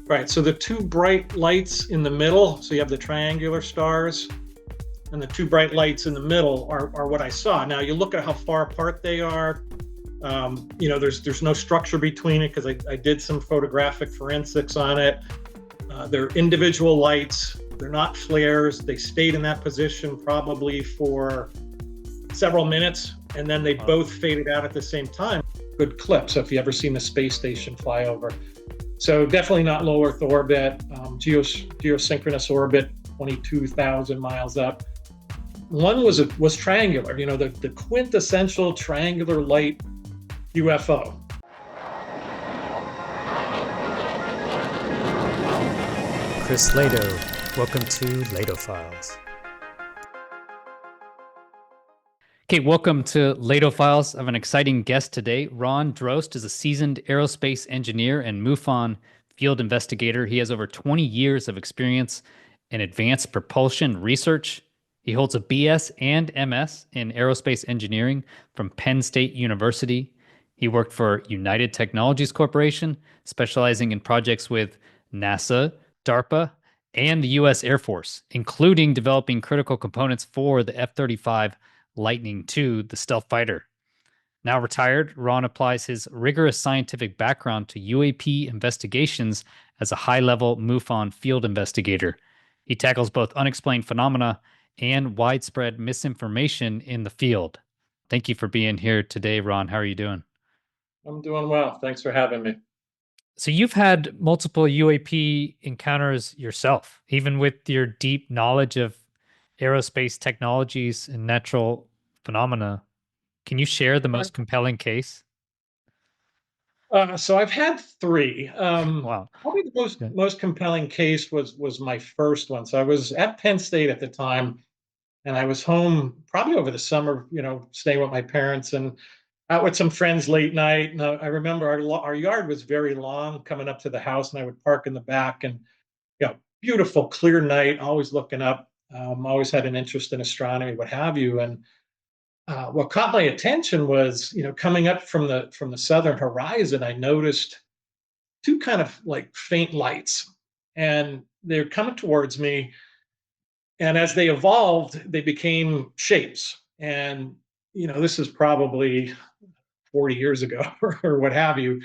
Right. So the two bright lights in the middle, so you have the triangular stars, and the two bright lights in the middle are what I saw. Now you look at how far apart they are. There's no structure between it because I did some photographic forensics on it. They're individual lights. They're not flares. They stayed in that position probably for several minutes, and then they both faded out at the same time. Good clip. So if you ever seen the space station fly over. So definitely not low Earth orbit, geosynchronous orbit, 22,000 miles up. One was triangular, the quintessential triangular light UFO. Chris Lado, welcome to Lado Files. Okay, welcome to Lado Files. I have an exciting guest today. Ron Drost is a seasoned aerospace engineer and MUFON Field Investigator. He has over 20 years of experience in advanced propulsion research. He holds a BS and MS in aerospace engineering from Penn State University. He worked for United Technologies Corporation, specializing in projects with NASA, DARPA, and the U.S. Air Force, including developing critical components for the F-35 Lightning II, the stealth fighter. Now retired, Ron applies his rigorous scientific background to UAP investigations as a high-level MUFON field investigator. He tackles both unexplained phenomena and widespread misinformation in the field. Thank you for being here today, Ron. How are you doing? I'm doing well. Thanks for having me. So you've had multiple UAP encounters yourself, even with your deep knowledge of aerospace technologies and natural phenomena. Can you share the most compelling case? So I've had three. Wow. Probably the most compelling case was my first one. So I was at Penn State at the time, and I was home probably over the summer, staying with my parents and out with some friends late night. And I remember our yard was very long coming up to the house, and I would park in the back, and beautiful clear night, always looking up. Always had an interest in astronomy, what have you. And what caught my attention was, coming up from the southern horizon, I noticed two kind of like faint lights, and they're coming towards me. And as they evolved, they became shapes. And this is probably 40 years ago or what have you.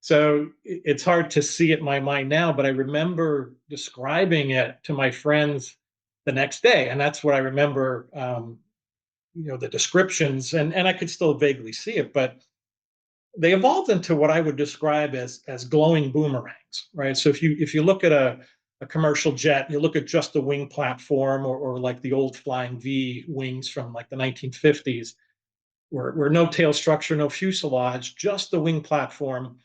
So it's hard to see it in my mind now, but I remember describing it to my friends the next day, and that's what I remember. The descriptions, and I could still vaguely see it, but they evolved into what I would describe as glowing boomerangs, right? So if you look at a commercial jet, you look at just the wing platform, or like the old Flying V wings from like the 1950s, where no tail structure, no fuselage, just the wing platform,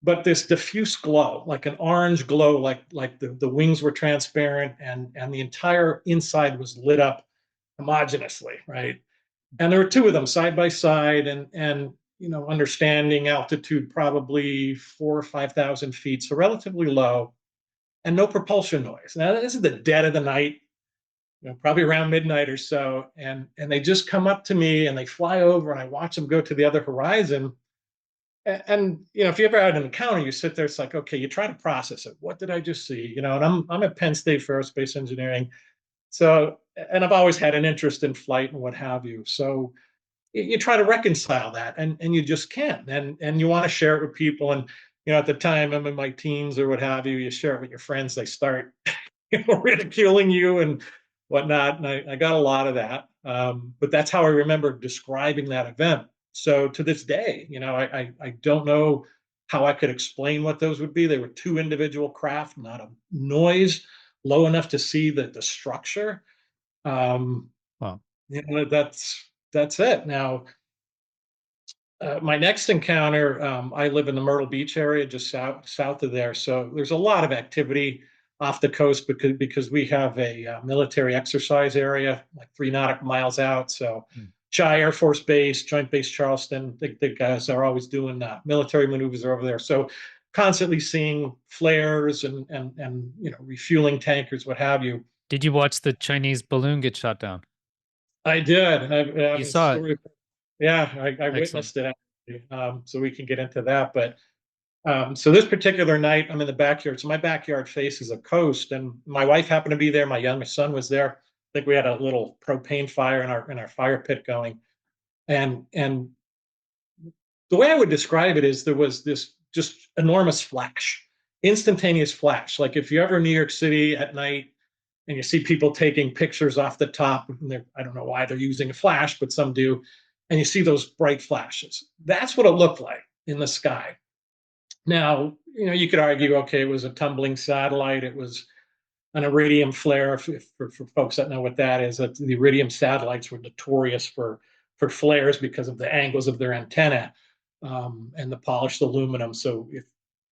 but this diffuse glow, like an orange glow, like the wings were transparent, and the entire inside was lit up homogeneously, right? And there were two of them side by side, and understanding altitude probably 4,000 or 5,000 feet, so relatively low, and no propulsion noise. Now this is the dead of the night, probably around midnight or so, and they just come up to me and they fly over, and I watch them go to the other horizon. And if you ever had an encounter, you sit there, it's like, okay, you try to process it. What did I just see? And I'm at Penn State for aerospace engineering. So, and I've always had an interest in flight and what have you. So you try to reconcile that, and you just can't. And you want to share it with people. And, at the time I'm in my teens or what have you, you share it with your friends, they start ridiculing you and whatnot. And I got a lot of that. But that's how I remember describing that event. So to this day, I don't know how I could explain what those would be. They were two individual craft, not a noise low enough to see the structure. Wow. That's it. Now, my next encounter, I live in the Myrtle Beach area, just south of there. So there's a lot of activity off the coast because we have a military exercise area like 3 nautical miles out. So Chi Air Force Base, Joint Base Charleston, the guys are always doing military maneuvers over there. So constantly seeing flares and refueling tankers, what have you. Did you watch the Chinese balloon get shot down? I did. You saw it. Yeah, I witnessed it, actually. So we can get into that. But So this particular night, I'm in the backyard. So my backyard faces a coast, and my wife happened to be there. My youngest son was there. I think we had a little propane fire in our fire pit going, and the way I would describe it is there was this just enormous flash, instantaneous flash. Like if you're ever in New York City at night and you see people taking pictures off the top, and I don't know why they're using a flash, but some do, and you see those bright flashes. That's what it looked like in the sky. Now, you could argue, okay, it was a tumbling satellite. It was an iridium flare. For folks that know what that is, that the iridium satellites were notorious for flares because of the angles of their antenna and the polished aluminum. So if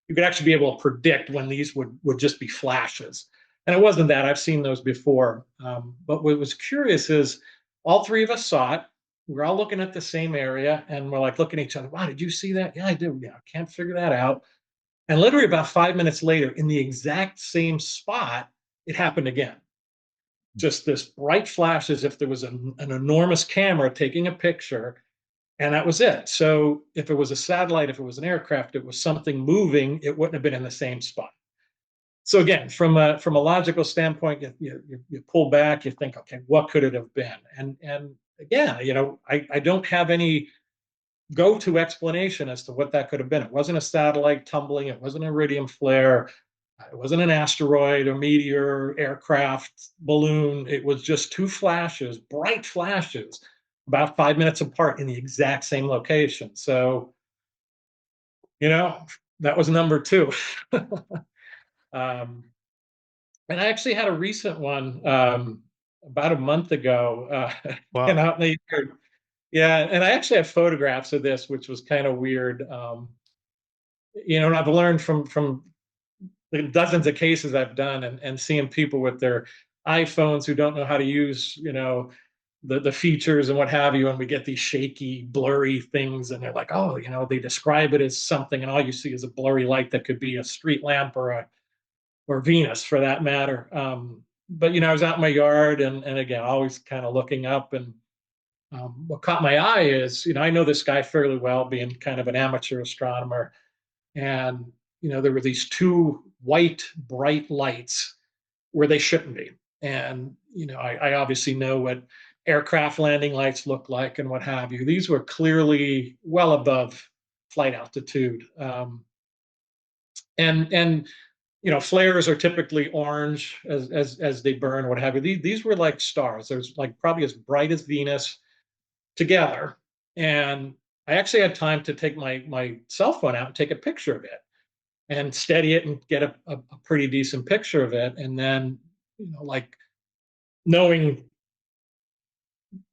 you could actually be able to predict when these would just be flashes, and it wasn't that. I've seen those before. But what was curious is all three of us saw it. We're all looking at the same area, and we're like looking at each other. Wow, did you see that? Yeah, I did. Yeah, I can't figure that out. And literally about 5 minutes later, in the exact same spot, it happened again. Just this bright flash as if there was an enormous camera taking a picture, and that was it. So if it was a satellite, if it was an aircraft, it was something moving, it wouldn't have been in the same spot. So again, from a logical standpoint, you pull back, you think, okay, what could it have been? And again, I don't have any go-to explanation as to what that could have been. It wasn't a satellite tumbling. It wasn't an iridium flare. It wasn't an asteroid, a meteor, aircraft, balloon. It was just two flashes, bright flashes, about 5 minutes apart in the exact same location. So, that was number two. um, and I actually had a recent one about a month ago. And Wow. out in the yeah, and I actually have photographs of this, which was kind of weird. And I've learned from the dozens of cases I've done and seeing people with their iPhones who don't know how to use, the features and what have you, and we get these shaky, blurry things, and they're like, oh, they describe it as something, and all you see is a blurry light that could be a street lamp or Venus for that matter. But I was out in my yard, and again, always kind of looking up, and what caught my eye is, I know this guy fairly well, being kind of an amateur astronomer, and there were these two white bright lights where they shouldn't be. And I obviously know what aircraft landing lights look like and what have you. These were clearly well above flight altitude. And flares are typically orange as they burn, what have you. These were like stars. There's like probably as bright as Venus together. And I actually had time to take my cell phone out and take a picture of it and steady it and get a pretty decent picture of it. And then, like knowing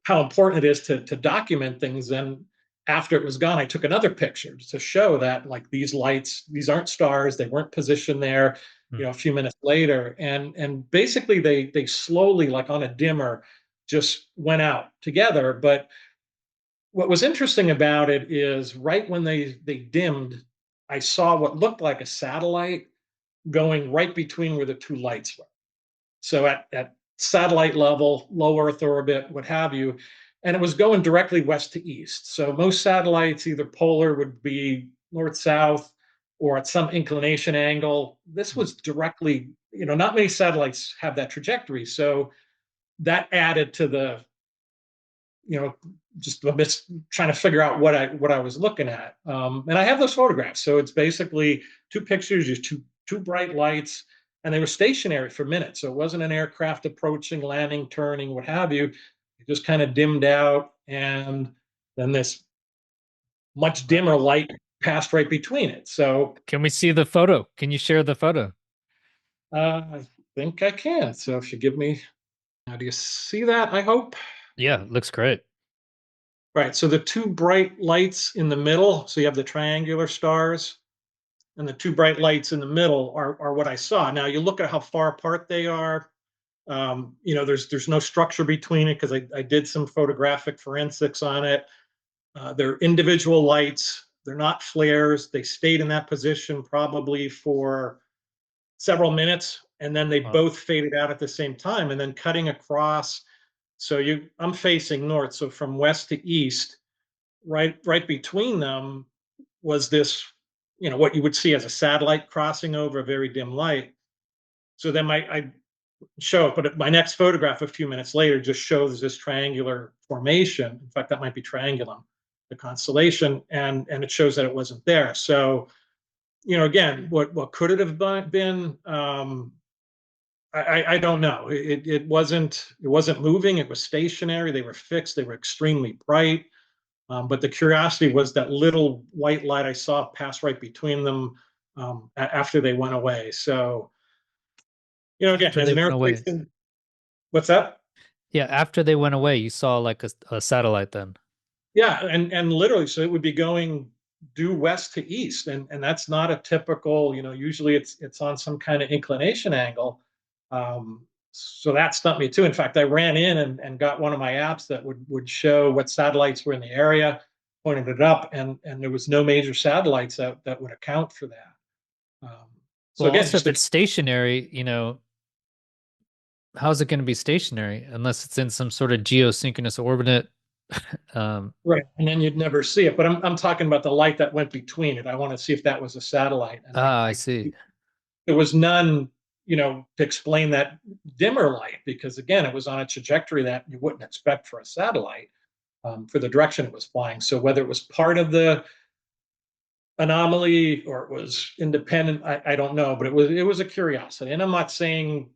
how important it is to document things, then after it was gone, I took another picture to show that like these lights, these aren't stars, they weren't positioned there, Hmm. a few minutes later. And basically they slowly, like on a dimmer, just went out together. But what was interesting about it is right when they dimmed, I saw what looked like a satellite going right between where the two lights were. So at satellite level, low Earth orbit, what have you, and it was going directly west to east. So most satellites, either polar would be north south, or at some inclination angle. This was directly, not many satellites have that trajectory. So that added to the just trying to figure out what I was looking at. And I have those photographs. So it's basically two pictures, just two bright lights, and they were stationary for minutes. So it wasn't an aircraft approaching, landing, turning, what have you. It just kind of dimmed out, and then this much dimmer light passed right between it. So Can we see the photo? Can you share the photo? I think I can. So if you give me, now do you see that? I hope. Yeah, looks great. Right. So the two bright lights in the middle, so you have the triangular stars, and the two bright lights in the middle are what I saw. Now you look at how far apart they are. There's no structure between it because I did some photographic forensics on it. They're individual lights. They're not flares. They stayed in that position probably for several minutes, and then they Wow. both faded out at the same time. And then cutting across, so I'm facing north, so from west to east, right between them was this. what you would see as a satellite crossing over a very dim light. So then I show it, but my next photograph a few minutes later just shows this triangular formation. In fact, that might be Triangulum, the constellation, and it shows that it wasn't there. So, again, what could it have been? I don't know. It wasn't moving. It was stationary. They were fixed. They were extremely bright. But the curiosity was that little white light I saw pass right between them after they went away. So, again, After as they an went away. aerospace, what's that? Yeah, after they went away, you saw like a satellite then. Yeah, and literally, so it would be going due west to east, and that's not a typical. Usually it's on some kind of inclination angle. So that stumped me too. In fact, I ran in and got one of my apps that would show what satellites were in the area, pointed it up, and there was no major satellites that would account for that. Um, so Well, again, also just if it's stationary, how's it going to be stationary unless it's in some sort of geosynchronous orbit? right, and then you'd never see it. But I'm talking about the light that went between it. I want to see if that was a satellite, and I I see. there was none, to explain that dimmer light because again, it was on a trajectory that you wouldn't expect for a satellite for the direction it was flying. So whether it was part of the anomaly or it was independent, I don't know, but it was a curiosity, and I'm not saying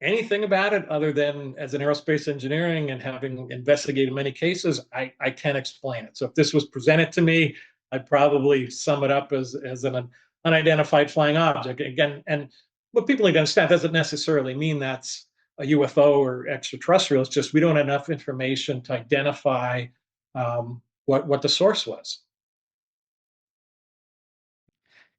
anything about it other than as an aerospace engineering and having investigated many cases, I can explain it. So if this was presented to me, I'd probably sum it up as an unidentified flying object. Again, and what people need to understand doesn't necessarily mean that's a UFO or extraterrestrial. It's just we don't have enough information to identify what the source was.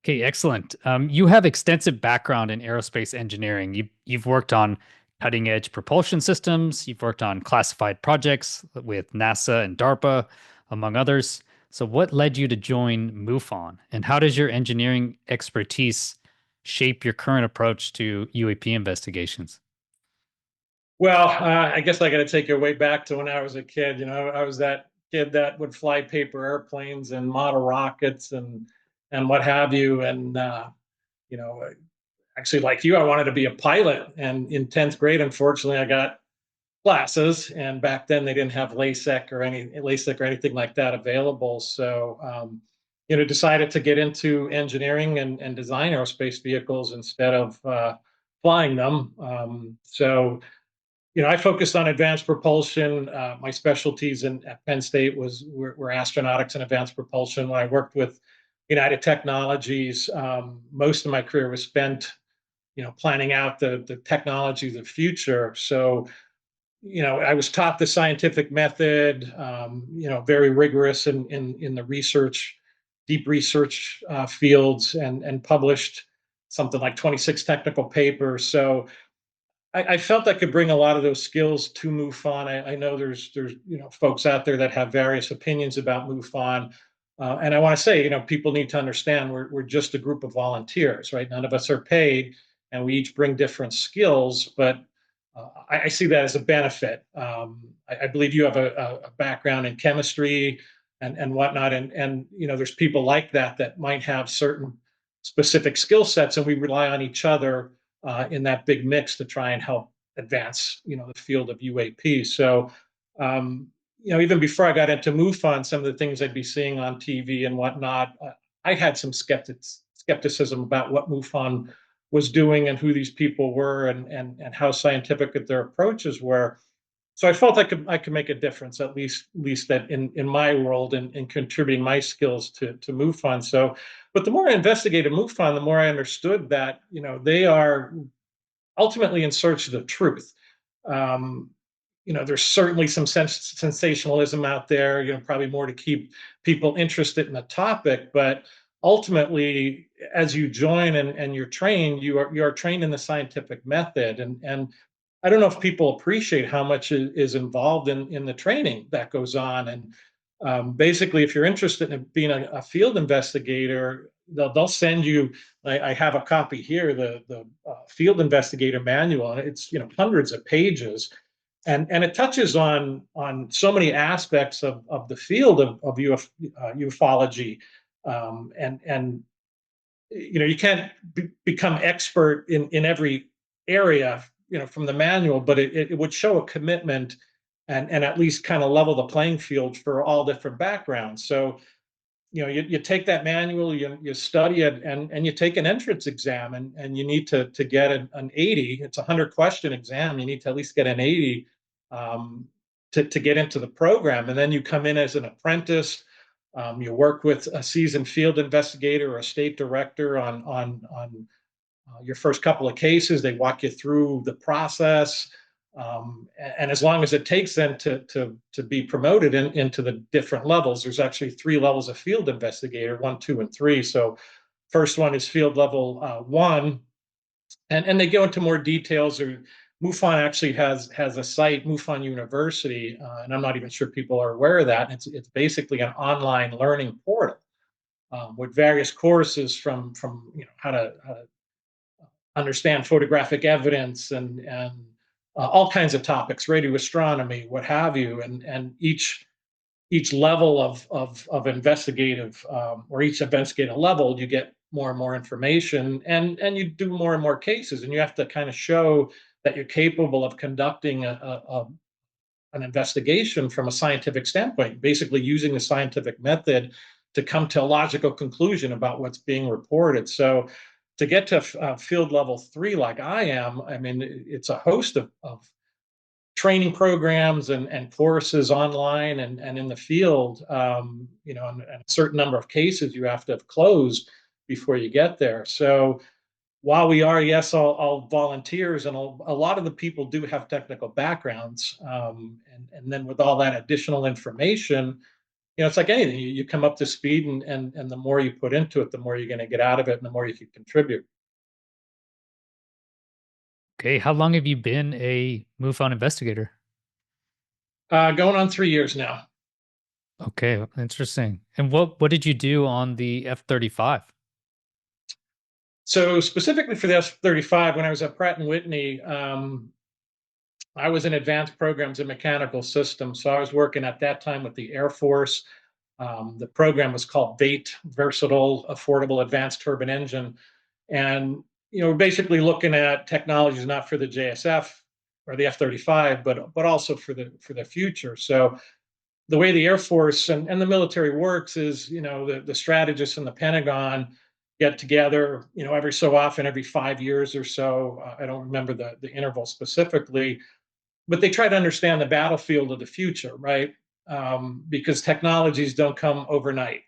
Okay, excellent. You have extensive background in aerospace engineering. You've worked on cutting edge propulsion systems. You've worked on classified projects with NASA and DARPA, among others. So, what led you to join MUFON, and how does your engineering expertise shape your current approach to UAP investigations? Well, I guess I got to take you way back to when I was a kid. I was that kid that would fly paper airplanes and model rockets and what have you. And you know, actually, like you, I wanted to be a pilot. And in 10th grade, unfortunately, I got glasses. And back then, they didn't have LASIK or anything like that available. So decided to get into engineering and design aerospace vehicles instead of flying them. I focused on advanced propulsion. My specialties at Penn State were astronautics and advanced propulsion. When I worked with United Technologies, most of my career was spent, planning out the technology of the future. So, I was taught the scientific method, very rigorous in the research, deep research fields, and published something like 26 technical papers. So I felt I could bring a lot of those skills to MUFON. I know there's folks out there that have various opinions about MUFON, and I want to say people need to understand we're just a group of volunteers, right? None of us are paid, and we each bring different skills, but I see that as a benefit. I believe you have a background in chemistry and whatnot, and there's people like that might have certain specific skill sets, and we rely on each other in that big mix to try and help advance, the field of UAP. So, even before I got into MUFON, some of the things I'd be seeing on TV and whatnot, I had some skepticism about what MUFON was doing and who these people were and how scientific their approaches were. So I felt I could make a difference, at least that in my world in contributing my skills to MUFON. So, but the more I investigated MUFON, the more I understood that they are ultimately in search of the truth. Um, there's certainly some sensationalism out there. Probably more to keep people interested in the topic, but ultimately, as you join and you're trained, you are trained in the scientific method, and I don't know if people appreciate how much is involved in the training that goes on. And basically, if you're interested in being a field investigator, they'll send you. I have a copy here, the field investigator manual, and it's hundreds of pages, and it touches on so many aspects of the field of ufology, and you can't become expert in every area, from the manual, but it would show a commitment and at least kind of level the playing field for all different backgrounds. So, you take that manual, you study it, and you take an entrance exam, and you need to get an 80. It's a 100-question exam. You need to at least get an 80 to get into the program. And then you come in as an apprentice. You work with a seasoned field investigator or a state director on your first couple of cases. They walk you through the process. And as long as it takes them to be promoted into the different levels, there's actually 3 levels of field investigator: 1, 2, and 3. So first one is field level 1, and they go into more details. Or MUFON actually has a site, MUFON University, and I'm not even sure people are aware of that. It's basically an online learning portal with various courses from how to understand photographic evidence and all kinds of topics, radio astronomy, what have you, and each level of investigative or each investigative level, you get more and more information, and you do more and more cases, and you have to kind of show that you're capable of conducting an investigation from a scientific standpoint, basically using the scientific method to come to a logical conclusion about what's being reported. So to get to field level 3 like I am, I mean, it's a host of training programs and courses online and in the field, and a certain number of cases you have to have closed before you get there. So while we are, yes, all volunteers, and a lot of the people do have technical backgrounds, and then with all that additional information, it's like anything. You come up to speed, and the more you put into it, the more you're going to get out of it, and the more you can contribute. Okay, how long have you been a MUFON investigator? Going on 3 years now. Okay, interesting. And what did you do on the F-35? So specifically for the F-35, when I was at Pratt and Whitney, I was in advanced programs in mechanical systems. So I was working at that time with the Air Force. The program was called VATE, Versatile Affordable Advanced Turbine Engine. And, we're basically looking at technologies not for the JSF or the F-35, but also for the future. So the way the Air Force and the military works is, the strategists in the Pentagon get together, every so often, every 5 years or so. I don't remember the interval specifically, but they try to understand the battlefield of the future, right? Because technologies don't come overnight.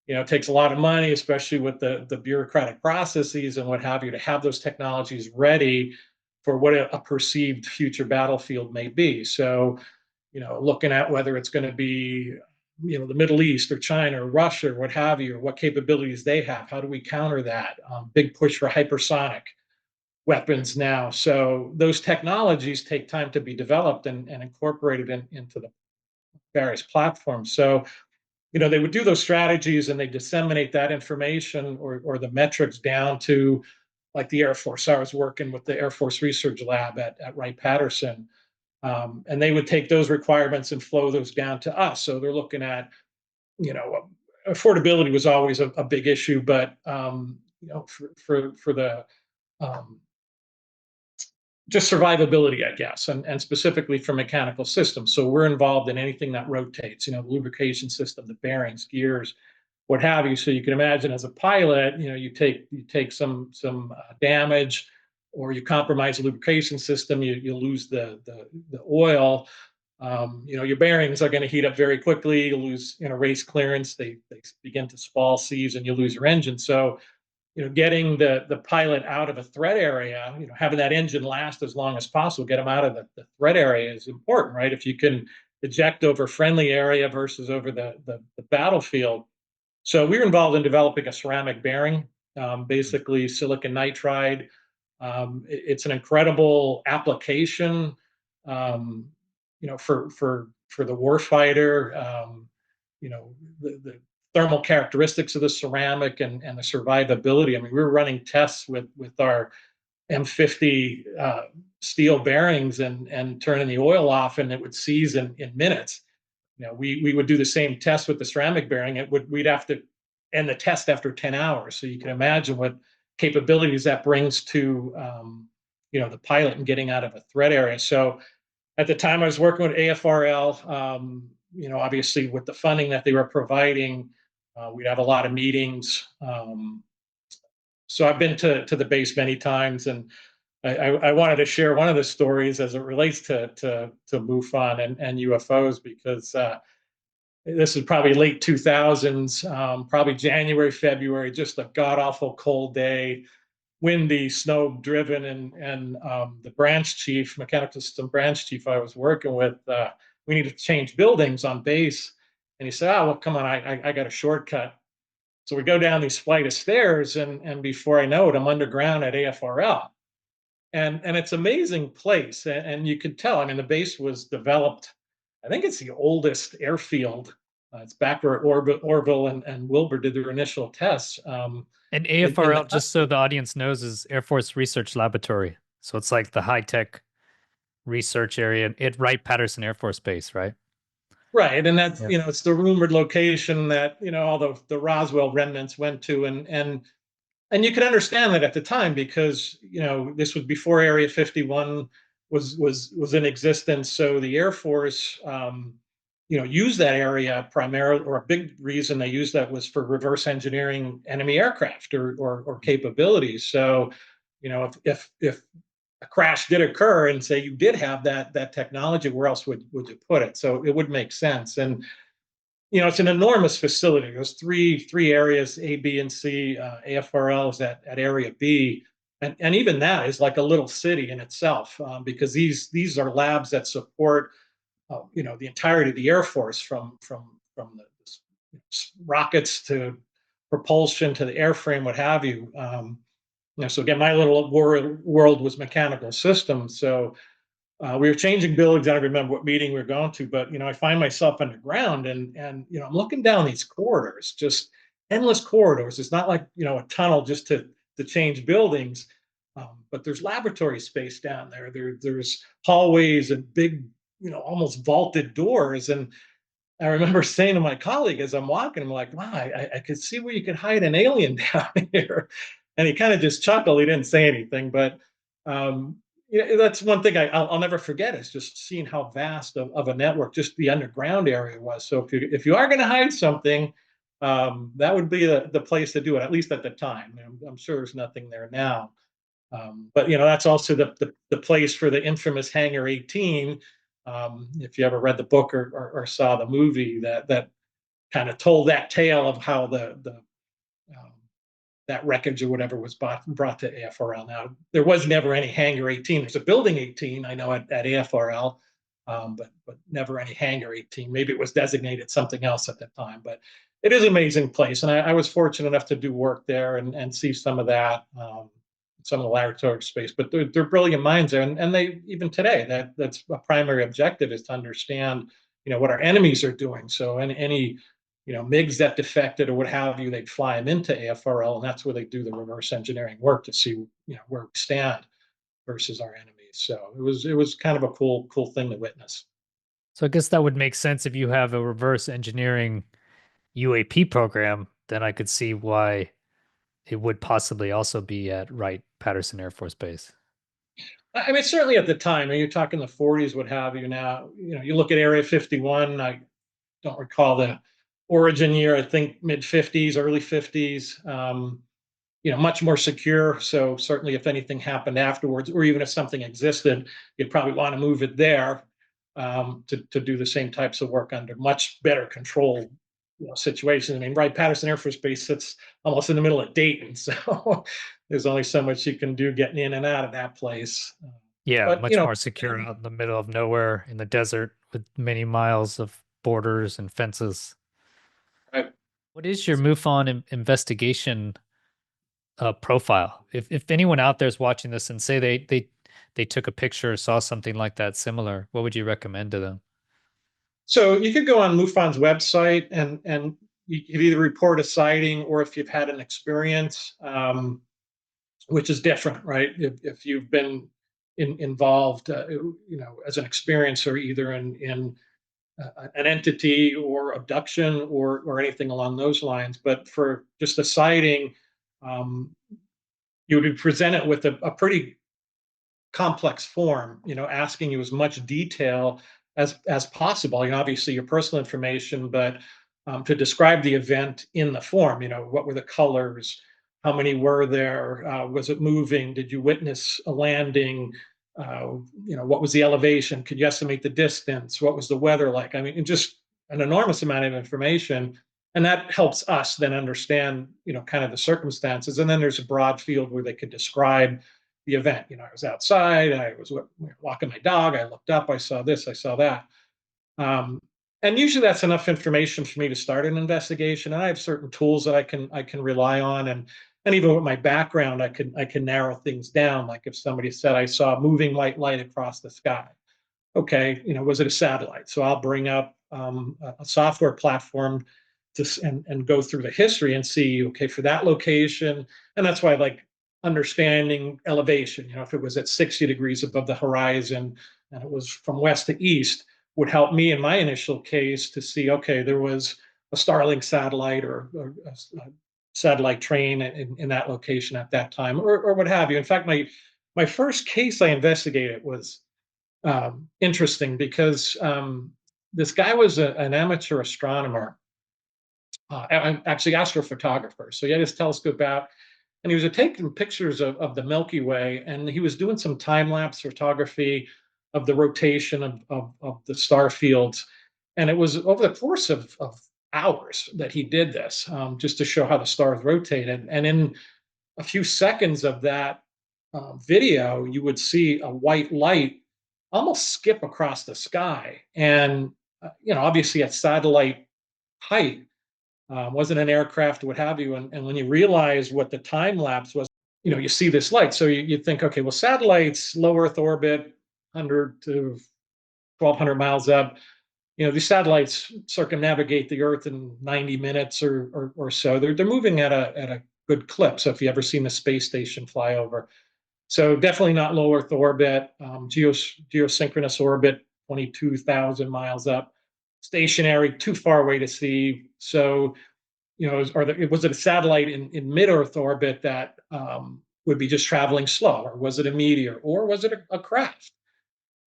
It takes a lot of money, especially with the bureaucratic processes and what have you, to have those technologies ready for what a perceived future battlefield may be. So, looking at whether it's going to be, the Middle East or China or Russia or what have you, or what capabilities they have. How do we counter that? Big push for hypersonic weapons now. So those technologies take time to be developed and incorporated into the various platforms. So, they would do those strategies, and they disseminate that information or the metrics down to, like, the Air Force. I was working with the Air Force Research Lab at Wright-Patterson. And they would take those requirements and flow those down to us. So they're looking at, affordability was always a big issue, but for the just survivability, I guess, and specifically for mechanical systems. So we're involved in anything that rotates, the lubrication system, the bearings, gears, what have you. So you can imagine, as a pilot, you take some damage, or you compromise the lubrication system, you lose the oil. Your bearings are going to heat up very quickly. You lose, race clearance. They begin to spall, seize, and you lose your engine. So, getting the pilot out of a threat area, having that engine last as long as possible, get them out of the threat area is important, right? If you can eject over friendly area versus over the battlefield. So we were involved in developing a ceramic bearing, basically silicon nitride. It's an incredible application, for the warfighter. The thermal characteristics of the ceramic and the survivability. I mean, we were running tests with our M50 steel bearings and turning the oil off, and it would seize in minutes. We would do the same test with the ceramic bearing. We'd have to end the test after 10 hours. So you can imagine what capabilities that brings to the pilot and getting out of a threat area. So at the time I was working with AFRL, obviously with the funding that they were providing, we'd have a lot of meetings. So I've been to the base many times, and I wanted to share one of the stories as it relates to MUFON and UFOs, because this is probably late 2000s, probably January, February, just a god awful cold day, windy, snow driven, and the branch chief, mechanical system branch chief I was working with, we needed to change buildings on base, and he said, "Oh well, come on, I got a shortcut." So we go down these flight of stairs, and before I know it, I'm underground at AFRL, and it's an amazing place, and you could tell. I mean, the base was developed. I think it's the oldest airfield. It's back where Orville and Wilbur did their initial tests. And In AFRL, the just so the audience knows, is Air Force Research Laboratory. So it's like the high tech research area at Wright-Patterson Air Force Base, right? Right, and that's Yeah. it's the rumored location that all the Roswell remnants went to, and you could understand that at the time, because this was before Area 51 was in existence. So the Air Force used that area primarily, or a big reason they used that was for reverse engineering enemy aircraft or capabilities. So if a crash did occur and say you did have that technology, where else would you put it? So it would make sense. And it's an enormous facility. There's three areas, A, B, and C. AFRL is at Area B, and even that is like a little city in itself, because these are labs that support the entirety of the Air Force, from the rockets to propulsion to the airframe, what have you. So again, my little world was mechanical systems. So we were changing buildings. I don't remember what meeting we were going to, but I find myself underground, and I'm looking down these corridors, just endless corridors. It's not like a tunnel just to change buildings, but there's laboratory space down there. There's hallways and big, almost vaulted doors. And I remember saying to my colleague as I'm walking, I'm like, "Wow, I could see where you could hide an alien down here." And he kind of just chuckled. He didn't say anything, but um, that's one thing I'll never forget, is just seeing how vast of a network just the underground area was. So if you are going to hide something, that would be the place to do it, at least at the time. I'm sure there's nothing there now. But that's also the place for the infamous Hangar 18. If you ever read the book or saw the movie, that kind of told that tale of how um, that wreckage or whatever was brought to AFRL. Now, there was never any Hangar 18. There's a Building 18, I know, at AFRL, but never any Hangar 18. Maybe it was designated something else at the time. But it is an amazing place, and I was fortunate enough to do work there and see some of that, some of the laboratory space. But they're brilliant minds there, and they, even today, that's a primary objective, is to understand what our enemies are doing. So any MiGs that defected or what have you, they'd fly them into AFRL, and that's where they do the reverse engineering work to see where we stand versus our enemies. So it was kind of a cool thing to witness. So I guess that would make sense if you have a reverse engineering UAP program, then I could see why it would possibly also be at Wright-Patterson Air Force Base. I mean, certainly at the time, and you're talking the 40s, what have you. Now, you look at Area 51. I don't recall the origin year. I think mid 50s, early 50s. Much more secure. So certainly, if anything happened afterwards, or even if something existed, you'd probably want to move it there, to do the same types of work under much better control situations. I mean, Wright-Patterson Air Force Base sits almost in the middle of Dayton, so there's only so much you can do getting in and out of that place. Yeah, But much more secure out in the middle of nowhere in the desert with many miles of borders and fences. I, What is your MUFON investigation profile? If anyone out there is watching this and say they took a picture or saw something like that similar, what would you recommend to them? so you could go on MUFON's website, and you could either report a sighting, or if you've had an experience, which is different, right? If you've been involved, as an experiencer, either in an entity or abduction or anything along those lines. But for just a sighting, um, you would be presented with a pretty complex form, asking you as much detail as possible. Obviously your personal information, but to describe the event in the form. What were the colors? How many were there? Was it moving? Did you witness a landing? What was the elevation? Could you estimate the distance? What was the weather like? I mean, just an enormous amount of information. And that helps us then understand, kind of the circumstances. And then there's a broad field where they could describe the event. I was outside, I was walking my dog, I looked up, I saw this, I saw that. Um, and usually that's enough information for me to start an investigation. And I have certain tools that I can rely on. And even with my background, I can narrow things down. Like if somebody said I saw a moving white light across the sky. Okay, was it a satellite? So I'll bring up a software platform and go through the history and see, okay, for that location. And that's why I like understanding elevation. If it was at 60 degrees above the horizon and it was from west to east, would help me in my initial case to see, okay, there was a Starlink satellite or a satellite train in that location at that time, or what have you. In fact, my first case I investigated was interesting because this guy was an amateur astronomer, actually astrophotographer. So he had his telescope out and he was taking pictures of the Milky Way, and he was doing some time-lapse photography of the rotation of the star fields. And it was over the course of hours that he did this, just to show how the stars rotated. And in a few seconds of that video, you would see a white light almost skip across the sky. And, obviously at satellite height, wasn't an aircraft, what have you. And when you realize what the time lapse was, you see this light. So you think, okay, well, satellites, low Earth orbit, 100 to 1,200 miles up. These satellites circumnavigate the Earth in 90 minutes or so. They're moving at a good clip. So if you ever seen the space station fly over, so definitely not low Earth orbit, geosynchronous orbit, 22,000 miles up, stationary, too far away to see. So, was it a satellite in mid-Earth orbit that would be just traveling slow, or was it a meteor, or was it a craft?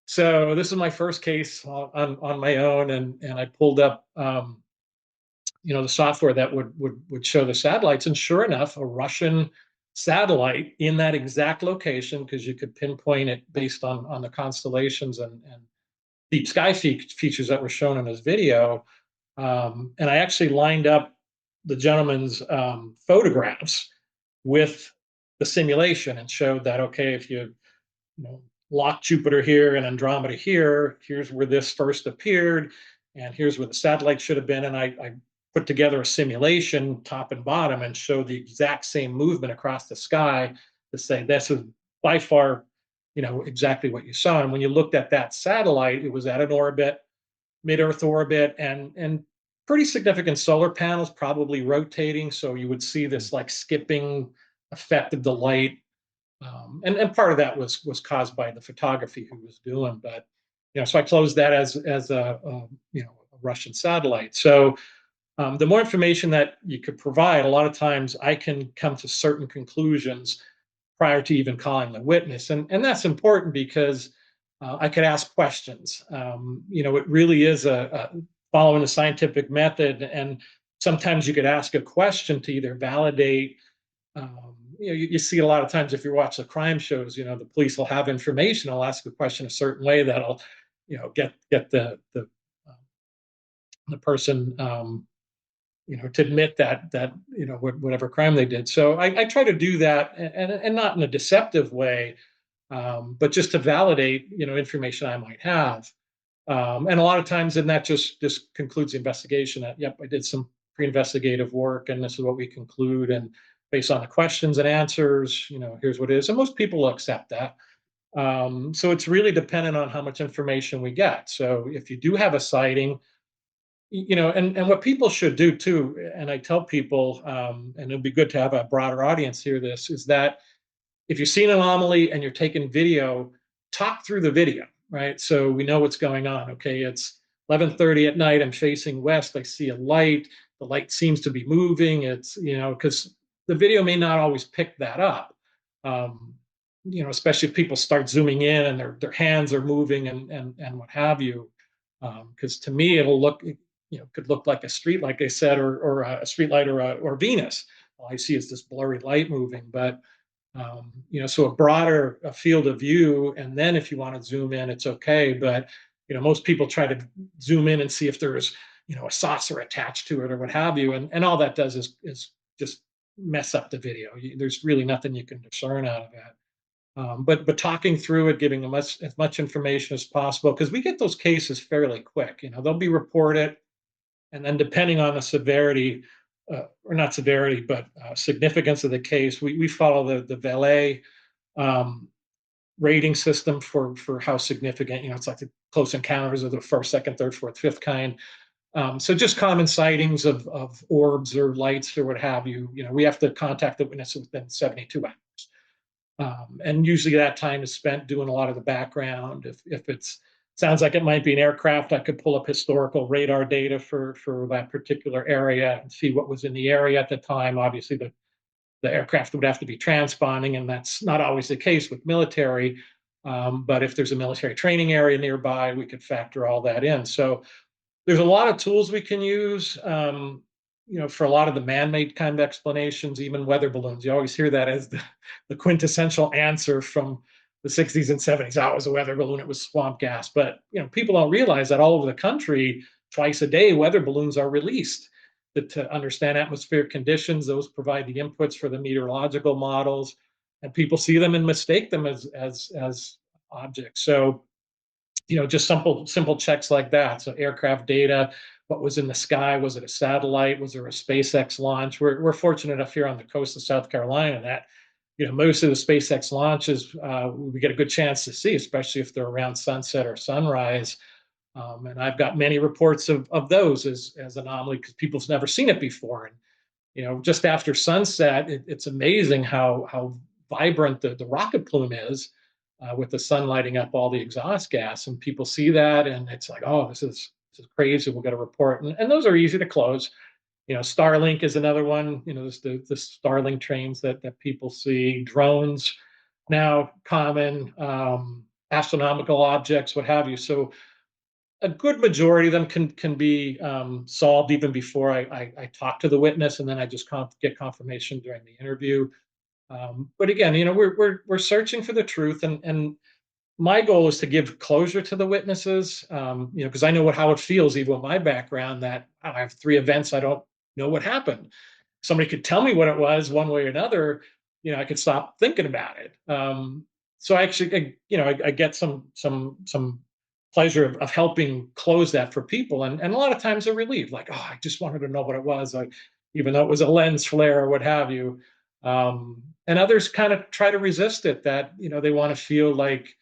So this is my first case on my own, and I pulled up the software that would show the satellites, and sure enough, a Russian satellite in that exact location, because you could pinpoint it based on the constellations and deep sky features that were shown in this video. And I actually lined up the gentleman's photographs with the simulation and showed that, okay, if you lock Jupiter here and Andromeda here, here's where this first appeared, and here's where the satellite should have been. And I put together a simulation top and bottom and showed the exact same movement across the sky to say this is by far exactly what you saw. And when you looked at that satellite, it was at an orbit, mid-Earth orbit, and pretty significant solar panels probably rotating. So you would see this like skipping effect of the light. And part of that was caused by the photography he was doing. But, so I closed that as a Russian satellite. So the more information that you could provide, a lot of times I can come to certain conclusions prior to even calling the witness. And that's important because I could ask questions. It really is following a scientific method. And sometimes you could ask a question to either validate. You see a lot of times if you watch the crime shows, the police will have information. I'll ask a question a certain way that'll, get the person, to admit that whatever crime they did. So I try to do that, and not in a deceptive way, but just to validate information I might have. And a lot of times, then that just concludes the investigation. That yep, I did some pre-investigative work, and this is what we conclude. And based on the questions and answers, here's what it is. And most people will accept that. So it's really dependent on how much information we get. So if you do have a sighting, and what people should do too, and I tell people, and it'd be good to have a broader audience hear this, is that if you see an anomaly and you're taking video, talk through the video, right? So we know what's going on. Okay, it's 11:30 at night, I'm facing west, I see a light, the light seems to be moving. It's, because the video may not always pick that up. Um, Especially if people start zooming in and their hands are moving and what have you. Because to me, it'll look, could look like a street, like I said, or a street light or Venus. All I see is this blurry light moving. But so a broader field of view, and then if you want to zoom in, it's okay. But most people try to zoom in and see if there's a saucer attached to it or what have you, and all that does is just mess up the video. There's really nothing you can discern out of that. But talking through it, giving them as much information as possible, because we get those cases fairly quick. They'll be reported, and then depending on the severity, or not severity, but significance of the case, we follow the Vallée rating system for how significant. It's like the close encounters of the first, second, third, fourth, fifth kind. So just common sightings of orbs or lights or what have you. We have to contact the witness within 72 hours. And usually that time is spent doing a lot of the background. If it's sounds like it might be an aircraft, I could pull up historical radar data for that particular area and see what was in the area at the time. Obviously, the aircraft would have to be transponding, and that's not always the case with military. But if there's a military training area nearby, we could factor all that in. So there's a lot of tools we can use. For a lot of the man-made kind of explanations, even weather balloons. You always hear that as the quintessential answer from the 60s and 70s. Oh, it was a weather balloon, it was swamp gas. But people don't realize that all over the country, twice a day, weather balloons are released to understand atmospheric conditions. Those provide the inputs for the meteorological models, and people see them and mistake them as objects. So just simple checks like that. So aircraft data, what was in the sky? Was it a satellite? Was there a SpaceX launch? We're fortunate enough here on the coast of South Carolina that most of the SpaceX launches we get a good chance to see, especially if they're around sunset or sunrise. And I've got many reports of those as anomaly because people's never seen it before. And just after sunset, it's amazing how vibrant the rocket plume is with the sun lighting up all the exhaust gas. And people see that, and it's like, oh, this is crazy. We'll get a report, and those are easy to close. Starlink is another one. There's the Starlink trains that people see. Drones now common, astronomical objects, what have you. So a good majority of them can be solved even before I talk to the witness, and then I just get confirmation during the interview. But again, we're searching for the truth, and my goal is to give closure to the witnesses. Because I know how it feels, even with my background, that I have 3 events I don't know what happened. Somebody could tell me what it was one way or another. I could stop thinking about it. So I actually, I get some pleasure of helping close that for people, and a lot of times they're relieved, like, oh, I just wanted to know what it was, like, even though it was a lens flare or what have you. And others kind of try to resist it, that they want to feel like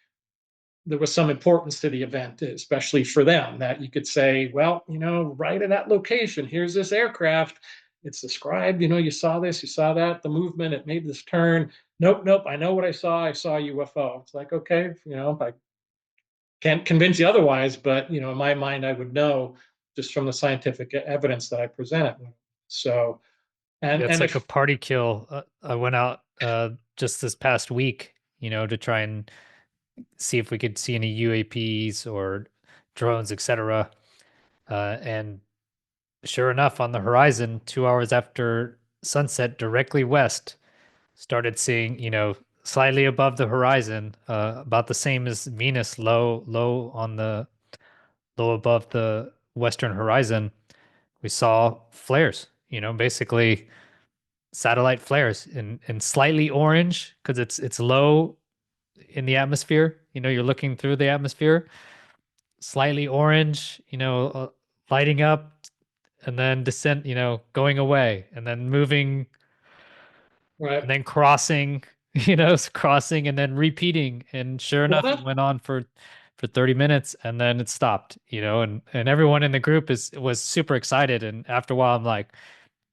there was some importance to the event, especially for them, that you could say, well, right at that location, here's this aircraft. It's described, you saw this, you saw that, the movement, it made this turn. Nope, I know what I saw. I saw a UFO. It's like, okay, I can't convince you otherwise, but in my mind, I would know just from the scientific evidence that I presented. So, Yeah, it's and like a if party kill. I went out just this past week, to try and see if we could see any UAPs or drones, etc. And sure enough, on the horizon, 2 hours after sunset, directly west, started seeing, slightly above the horizon, about the same as Venus, low on the low above the western horizon. We saw flares, basically satellite flares in slightly orange because it's low in the atmosphere. You're looking through the atmosphere, slightly orange, lighting up and then descent, going away and then moving and right, then crossing, crossing and then repeating. And sure well, enough, it went on for 30 minutes and then it stopped, and everyone in the group was super excited. And after a while, I'm like,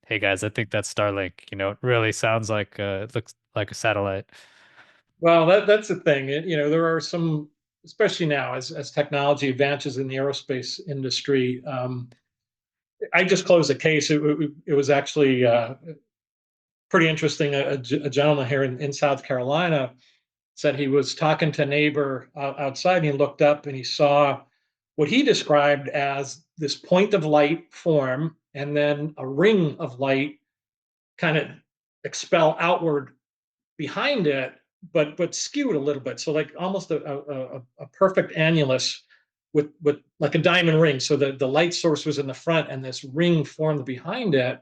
hey guys, I think that's Starlink. It really sounds like it looks like a satellite. well, that's the thing. There are some especially now as technology advances in the aerospace industry. I just closed a case. It was actually pretty interesting. A gentleman here in South Carolina said he was talking to a neighbor outside, and he looked up and he saw what he described as this point of light form and then a ring of light kind of expel outward behind it, but skewed a little bit. So like almost a perfect annulus with like a diamond ring. So the light source was in the front and this ring formed behind it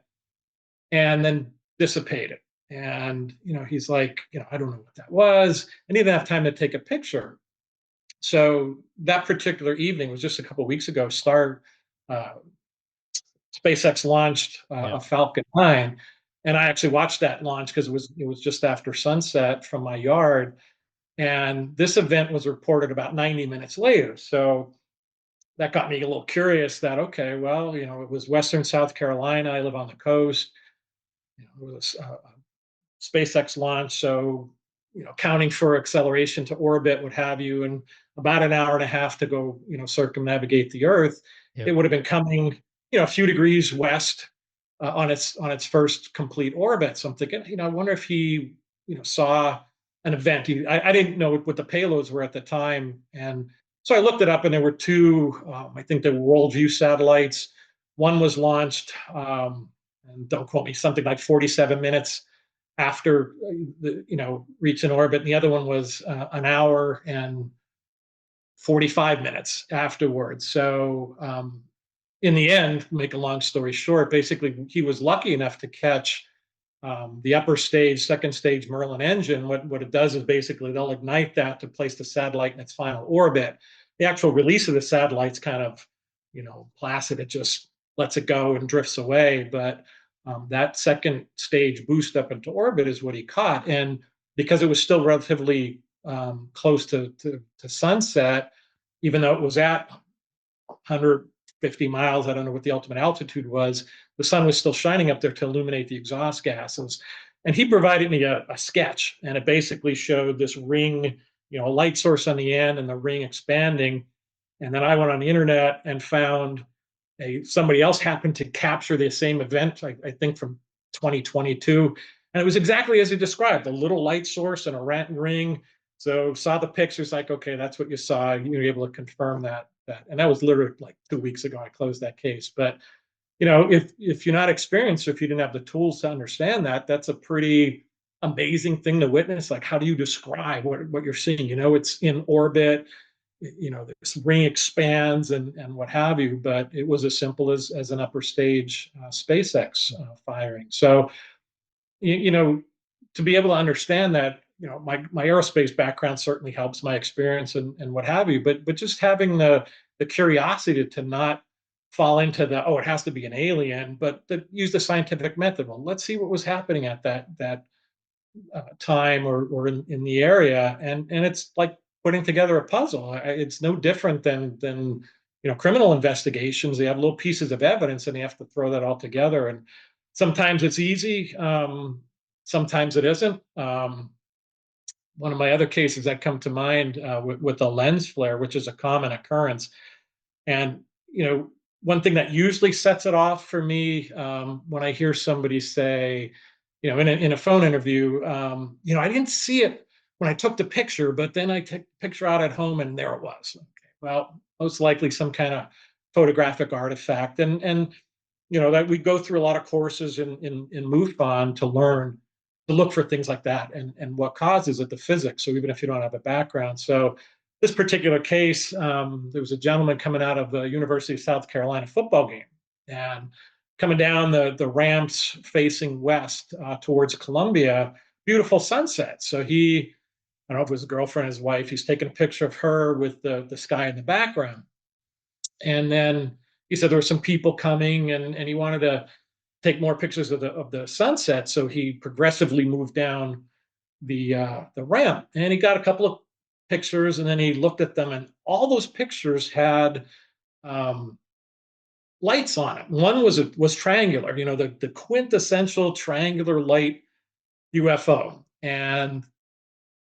and then dissipated. And, he's like, I don't know what that was. I didn't have time to take a picture. So that particular evening was just a couple of weeks ago. Uh, SpaceX launched Yeah. a Falcon 9, and I actually watched that launch because it was just after sunset from my yard. And this event was reported about 90 minutes later. So that got me a little curious that, okay, well, it was Western South Carolina. I live on the coast. It was SpaceX launch. So, counting for acceleration to orbit, what have you, and about an hour and a half to go, circumnavigate the Earth, it Yep. would have been coming, a few degrees west on its first complete orbit. So I'm thinking, I wonder if he, saw an event. I didn't know what the payloads were at the time, and so I looked it up, and there were two. I think they were worldview satellites. One was launched, and don't quote me, something like 47 minutes after reaching orbit. And the other one was an hour and 45 minutes afterwards. So in the end, make a long story short, basically he was lucky enough to catch the upper stage, second stage Merlin engine. What it does is basically they'll ignite that to place the satellite in its final orbit. The actual release of the satellite's kind of, placid. It just lets it go and drifts away. But that second stage boost up into orbit is what he caught. And because it was still relatively close to sunset, even though it was at 150 miles, I don't know what the ultimate altitude was, the sun was still shining up there to illuminate the exhaust gases. And he provided me a sketch, and it basically showed this ring, a light source on the end and the ring expanding. And then I went on the internet and found somebody else happened to capture the same event, I think from 2022. And it was exactly as he described, a little light source and a ring. So saw the pictures, like, okay, that's what you saw. You were able to confirm that. And that was literally like 2 weeks ago. I closed that case. But if you're not experienced, or if you didn't have the tools to understand that, that's a pretty amazing thing to witness. Like, how do you describe what you're seeing? It's in orbit. This ring expands and what have you. But it was as simple as an upper stage SpaceX firing. So to be able to understand that, my aerospace background certainly helps my experience and what have you, but just having the curiosity to not fall into it has to be an alien, but to use the scientific method. Well, let's see what was happening at that time or in the area, and it's like putting together a puzzle. It's no different than criminal investigations. They have little pieces of evidence, and they have to throw that all together. And sometimes it's easy, sometimes it isn't. One of my other cases that come to mind with a lens flare, which is a common occurrence, and one thing that usually sets it off for me when I hear somebody say, in a phone interview, I didn't see it when I took the picture, but then I took the picture out at home and there it was. Okay, well, most likely some kind of photographic artifact, and that we go through a lot of courses in MUFON to learn to look for things like that and what causes it, the physics. So even if you don't have a background, so this particular case, there was a gentleman coming out of the University of South Carolina football game and coming down the ramps facing west towards Columbia, beautiful sunset. So I don't know if it was his girlfriend, his wife, he's taking a picture of her with the sky in the background. And then he said there were some people coming and he wanted to take more pictures of the sunset. So he progressively moved down the ramp, and he got a couple of pictures, and then he looked at them, and all those pictures had um, lights on it. One was triangular, the quintessential triangular light UFO, and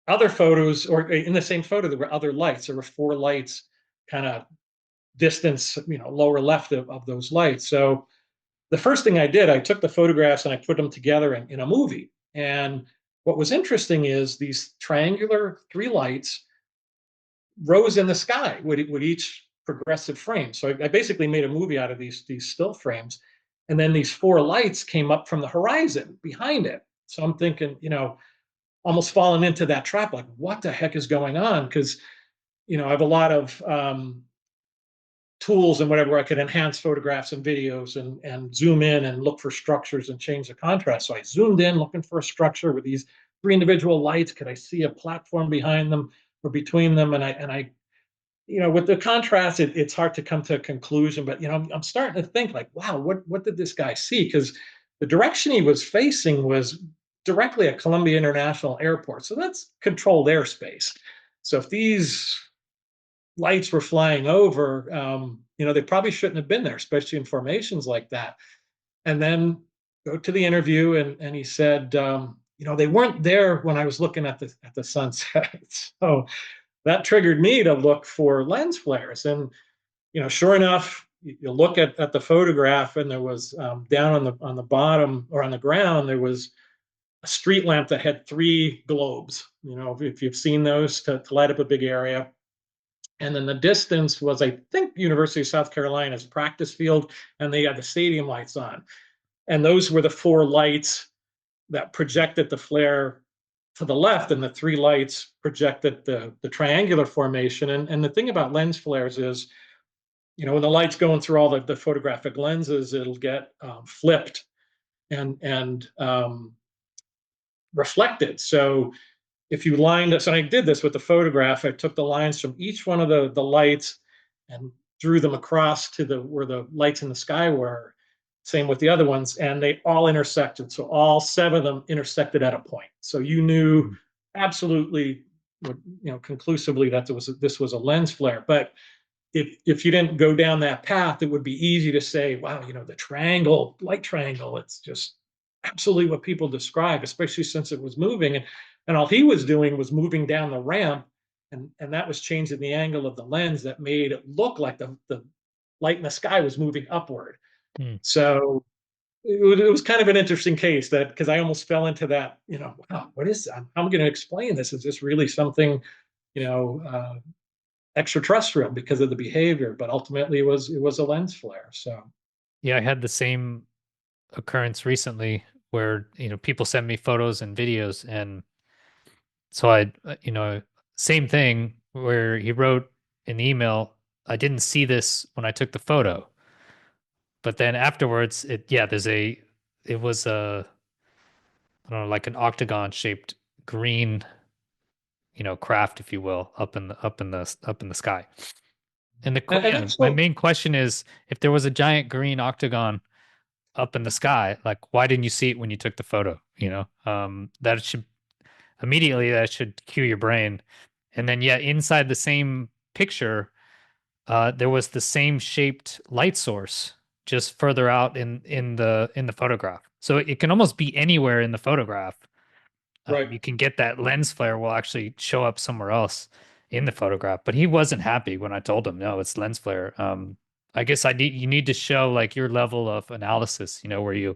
other photos, or in the same photo, there were other lights. There were four lights, kind of distance, lower left of those lights. So the first thing I did, I took the photographs and I put them together in a movie. And what was interesting is these triangular three lights rose in the sky with each progressive frame. So I basically made a movie out of these still frames. And then these four lights came up from the horizon behind it. So I'm thinking, almost falling into that trap, like, what the heck is going on? Because, I have a lot of tools and whatever where I could enhance photographs and videos and zoom in and look for structures and change the contrast. So I zoomed in looking for a structure with these three individual lights. Could I see a platform behind them or between them? And I with the contrast, it's hard to come to a conclusion, but I'm starting to think like, wow, what did this guy see? Because the direction he was facing was directly at Columbia International Airport. So that's controlled airspace. So if these lights were flying over, they probably shouldn't have been there, especially in formations like that. And then go to the interview, and he said, they weren't there when I was looking at the sunset. So that triggered me to look for lens flares. And sure enough, you look at the photograph, and there was down on the bottom, or on the ground, there was a street lamp that had three globes. If you've seen those to light up a big area. And then the distance was, I think, University of South Carolina's practice field, and they had the stadium lights on. And those were the four lights that projected the flare to the left, and the three lights projected the triangular formation. And the thing about lens flares is, when the light's going through all the photographic lenses, it'll get flipped and reflected. So if you lined, so I did this with the photograph, I took the lines from each one of the lights and drew them across to where the lights in the sky were. Same with the other ones, and they all intersected. So all seven of them intersected at a point. So you knew absolutely, conclusively that this was a lens flare. But if you didn't go down that path, it would be easy to say, wow, the light triangle, it's just absolutely what people describe, especially since it was moving. And all he was doing was moving down the ramp, and that was changing the angle of the lens that made it look like the light in the sky was moving upward. Hmm. So it was kind of an interesting case, that because I almost fell into that, wow, what is that? How am I going to explain this? Is this really something, extraterrestrial because of the behavior? But ultimately it was a lens flare. So Yeah, I had the same occurrence recently where, people send me photos and videos, and so same thing where he wrote in the email, I didn't see this when I took the photo. But then afterwards, it was I don't know, like an octagon shaped green, craft, if you will, up in the sky. And and that's my so main question is, if there was a giant green octagon up in the sky, like, why didn't you see it when you took the photo? That should cue your brain. And then, yeah, inside the same picture, there was the same shaped light source just further out in the photograph. So it can almost be anywhere in the photograph. right. You can get that lens flare will actually show up somewhere else in the photograph. But he wasn't happy when I told him, no, it's lens flare. I guess you need to show like your level of analysis, where you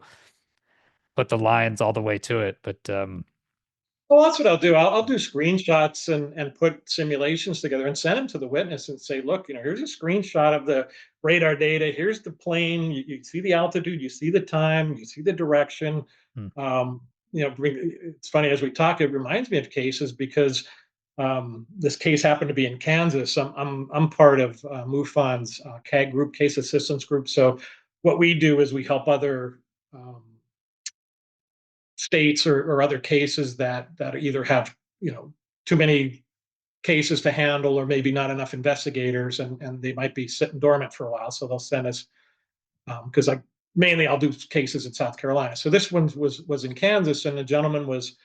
put the lines all the way to it. But Well, that's what I'll do. I'll do screenshots and put simulations together and send them to the witness and say, look, here's a screenshot of the radar data. Here's the plane. You see the altitude, you see the time, you see the direction. hmm, It's funny, as we talk, it reminds me of cases because this case happened to be in Kansas. I'm part of MUFON's CAG group, Case Assistance Group. So what we do is we help other states or other cases that either have too many cases to handle, or maybe not enough investigators, and they might be sitting dormant for a while. So they'll send us, because I'll do cases in South Carolina. So this one was in Kansas, and the gentleman was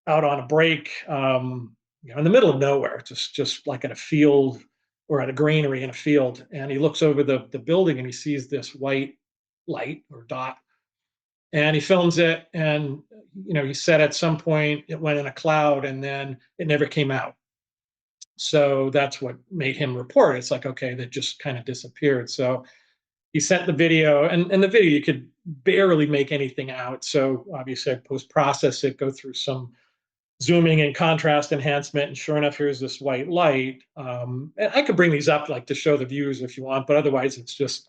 out on a break, in the middle of nowhere, just like at a field or at a granary in a field, and he looks over the building and he sees this white light or dot and he films it, and he said at some point it went in a cloud and then it never came out. So that's what made him report. It's like, okay, that just kind of disappeared. So he sent the video, and the video you could barely make anything out. So obviously I post-process it, go through some zooming and contrast enhancement, and sure enough, here's this white light. And I could bring these up like to show the viewers if you want, but otherwise it's just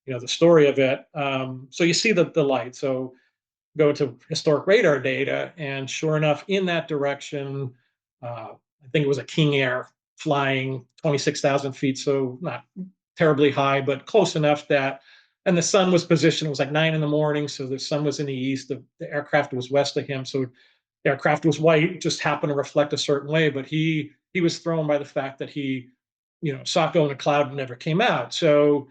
the story of it. So you see the light. So go to historic radar data, and sure enough, in that direction, I think it was a King Air flying 26,000 feet, so not terribly high, but close enough that, and the sun was positioned, it was like 9 in the morning, so the sun was in the east, the aircraft was west of him, so the aircraft was white, just happened to reflect a certain way, but he was thrown by the fact that he, saw it go in a cloud and never came out. So,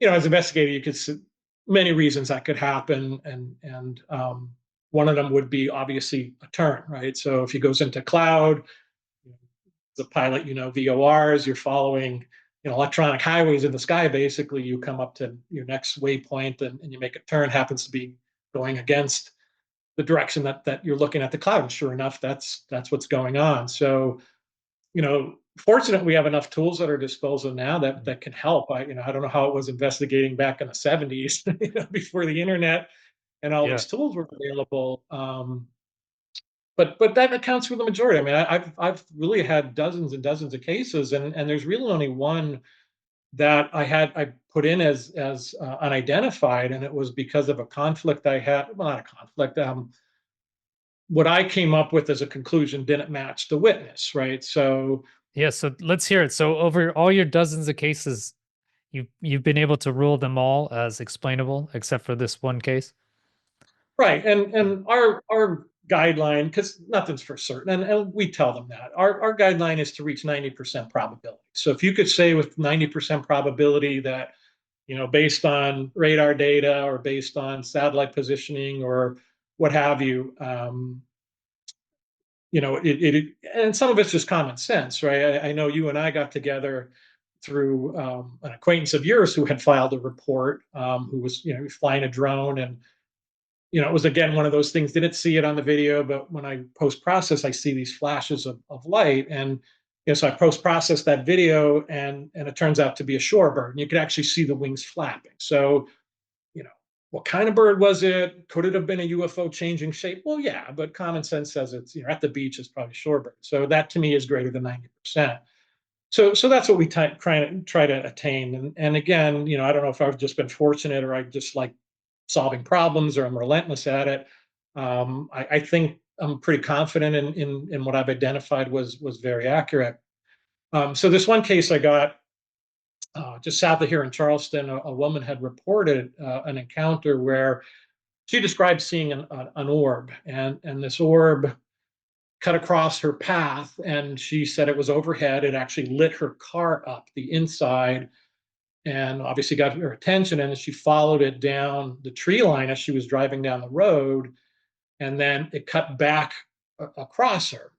as an investigator, you could see many reasons that could happen, and one of them would be obviously a turn, right? So if he goes into cloud, the pilot, VORs, you're following, electronic highways in the sky. Basically, you come up to your next waypoint, and you make a turn, happens to be going against the direction that you're looking at the cloud. And sure enough, that's what's going on. So, fortunately, we have enough tools at our disposal now that can help. I don't know how it was investigating back in the 70s, before the internet and all these tools were available. But that accounts for the majority. I mean, I've really had dozens and dozens of cases, and there's really only one that I put in as unidentified, and it was because of a conflict I had. Well, not a conflict. What I came up with as a conclusion didn't match the witness, right? So yeah, so let's hear it. So over all your dozens of cases, you've been able to rule them all as explainable, except for this one case. Right, and our guideline, because nothing's for certain, and we tell them that our guideline is to reach 90% probability. So if you could say with 90% probability that, based on radar data or based on satellite positioning or what have you, and some of it's just common sense, right? I know you and I got together through an acquaintance of yours who had filed a report, who was, flying a drone, and it was, again, one of those things, didn't see it on the video, but when I post-process, I see these flashes of light. And so I post-process that video, and it turns out to be a shorebird. And you could actually see the wings flapping. So, what kind of bird was it? Could it have been a UFO changing shape? Well, yeah, but common sense says it's, at the beach, it's probably shorebird. So that to me is greater than 90%. So that's what we try to attain. And again, I don't know if I've just been fortunate or I just like solving problems or I'm relentless at it. I think I'm pretty confident in what I've identified was very accurate. So this one case I got just south of here in Charleston, a woman had reported an encounter where she described seeing an orb, and this orb cut across her path, and she said it was overhead. It actually lit her car up, the inside, and obviously got her attention. And she followed it down the tree line as she was driving down the road, and then it cut back across her.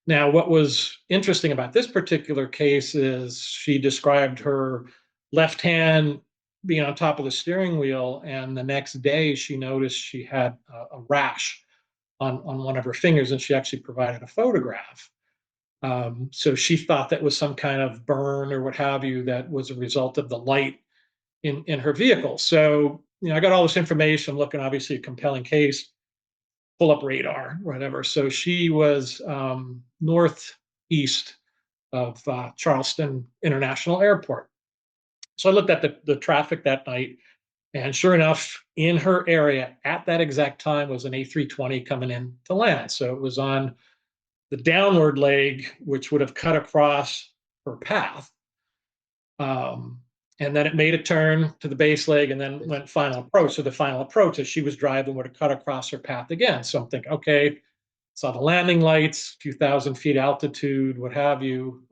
Now, what was interesting about this particular case is she described her left hand being on top of the steering wheel, and the next day she noticed she had a rash on one of her fingers, and she actually provided a photograph. So she thought that was some kind of burn or what have you that was a result of the light in her vehicle. So, I got all this information, looking obviously a compelling case, pull up radar, whatever. So she was northeast of Charleston International Airport. So I looked at the traffic that night, and sure enough, in her area at that exact time was an A320 coming in to land. So it was on the downward leg, which would have cut across her path. And then it made a turn to the base leg and then went final approach. So the final approach, as she was driving, would have cut across her path again. So I'm thinking, okay, saw the landing lights, a few thousand feet altitude, what have you.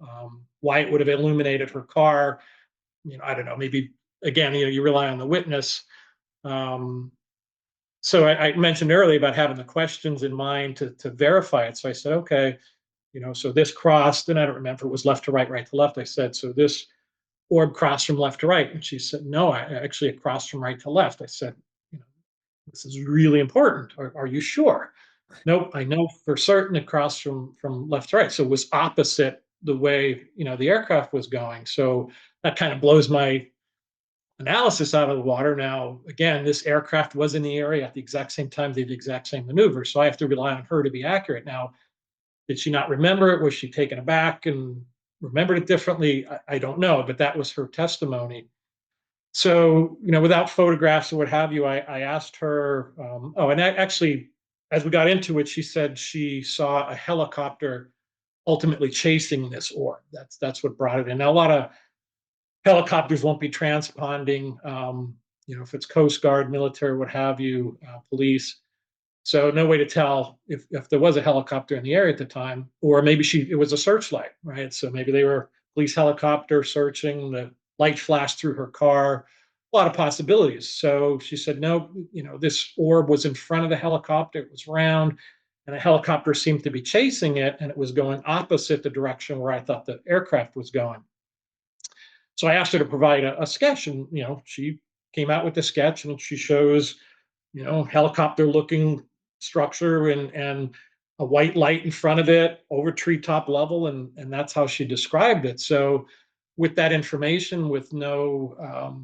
Why it would have illuminated her car, I don't know. Maybe, again, you rely on the witness. So I mentioned earlier about having the questions in mind to verify it. So I said, okay, so this crossed, and I don't remember if it was left to right, right to left. I said, so this orb crossed from left to right. And she said, no, actually it crossed from right to left. I said, This is really important. Are you sure? Nope, I know for certain it crossed from left to right. So it was opposite the way, the aircraft was going. So that kind of blows my analysis out of the water. Now, again, this aircraft was in the area at the exact same time, did the exact same maneuver. So I have to rely on her to be accurate. Now, did she not remember it? Was she taken aback and remembered it differently? I don't know, but that was her testimony. So, without photographs or what have you, I asked her, and actually, as we got into it, she said she saw a helicopter ultimately chasing this orb. That's what brought it in. Now, a lot of helicopters won't be transponding, if it's Coast Guard, military, what have you, police. So no way to tell if there was a helicopter in the area at the time, or maybe it was a searchlight, right? So maybe they were police helicopter searching, the light flashed through her car, a lot of possibilities. So she said, no, this orb was in front of the helicopter, it was round, and the helicopter seemed to be chasing it, and it was going opposite the direction where I thought the aircraft was going. So I asked her to provide a sketch, and she came out with the sketch, and she shows helicopter looking structure and a white light in front of it over treetop level, and that's how she described it. So with that information, with no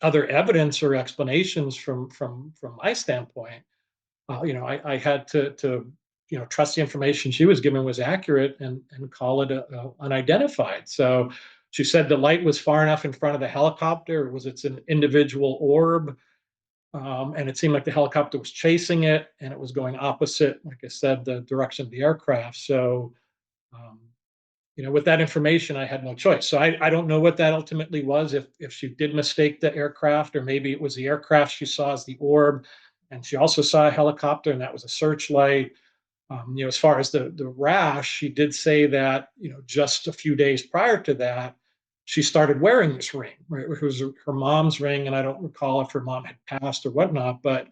other evidence or explanations from my standpoint, I had to trust the information she was given was accurate and call it unidentified. So she said the light was far enough in front of the helicopter. It's an individual orb? And it seemed like the helicopter was chasing it, and it was going opposite, like I said, the direction of the aircraft. So, with that information, I had no choice. So I don't know what that ultimately was. If she did mistake the aircraft, or maybe it was the aircraft she saw as the orb, and she also saw a helicopter, and that was a searchlight. As far as the rash, she did say that just a few days prior to that, she started wearing this ring. Right? It was her mom's ring, and I don't recall if her mom had passed or whatnot. But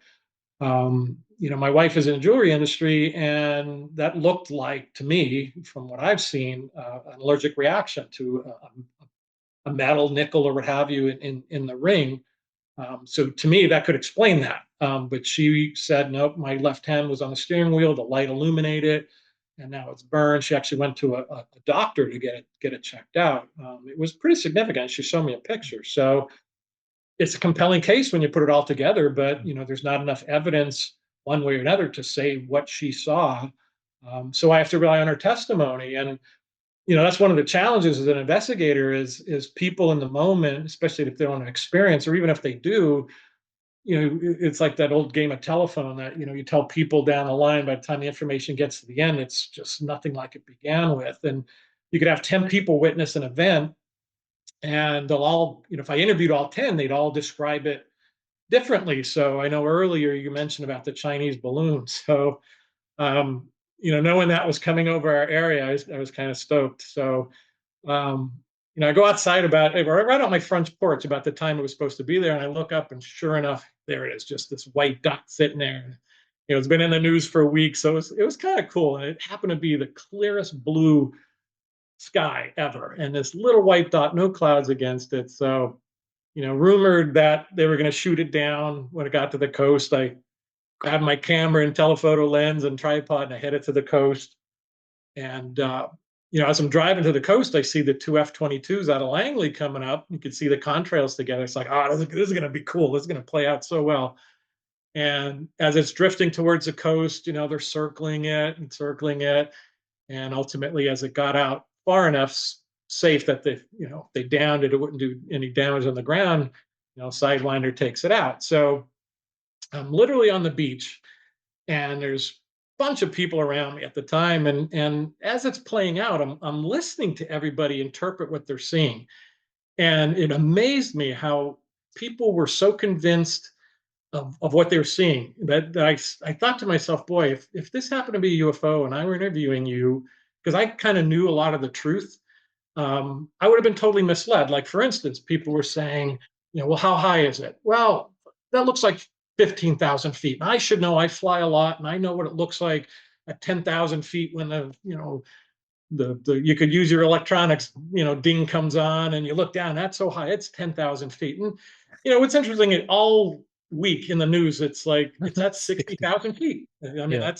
my wife is in the jewelry industry, and that looked like, to me, from what I've seen, an allergic reaction to a metal, nickel, or what have you in the ring. So to me, that could explain that. But she said, nope, my left hand was on the steering wheel, the light illuminated, and now it's burned. She actually went to a doctor to get it checked out. It was pretty significant. She showed me a picture. So it's a compelling case when you put it all together, but there's not enough evidence one way or another to say what she saw. So I have to rely on her testimony. And that's one of the challenges as an investigator is people in the moment, especially if they don't have experience, or even if they do, it's like that old game of telephone that, you tell people down the line, by the time the information gets to the end, it's just nothing like it began with. And you could have 10 people witness an event, and they'll all, if I interviewed all 10, they'd all describe it differently. So I know earlier you mentioned about the Chinese balloon. So, knowing that was coming over our area, I was kind of stoked. So, I go outside right on my front porch about the time it was supposed to be there, and I look up, and sure enough, there it is, just this white dot sitting there. It's been in the news for a week, so it was kind of cool, and it happened to be the clearest blue sky ever, and this little white dot, no clouds against it. So, rumored that they were going to shoot it down when it got to the coast. I grabbed my camera and telephoto lens and tripod, and I headed to the coast. And as I'm driving to the coast, I see the two F-22s out of Langley coming up. You can see the contrails together. It's like, this is going to be cool. This is going to play out so well. And as it's drifting towards the coast, they're circling it. And ultimately, as it got out far enough, safe that they downed it, it wouldn't do any damage on the ground, Sidewinder takes it out. So I'm literally on the beach, and there's bunch of people around me at the time, and as it's playing out, I'm listening to everybody interpret what they're seeing, and it amazed me how people were so convinced of what they were seeing that I thought to myself, boy, if this happened to be a UFO and I were interviewing you, because I kind of knew a lot of the truth, I would have been totally misled. Like, for instance, people were saying, well, how high is it? Well, that looks like 15,000 feet. And I should know, I fly a lot, and I know what it looks like at 10,000 feet when you could use your electronics, ding comes on, and you look down, that's so high, it's 10,000 feet. And, what's interesting, it all week in the news, it's like, it's at 60,000 feet. I mean, Yeah.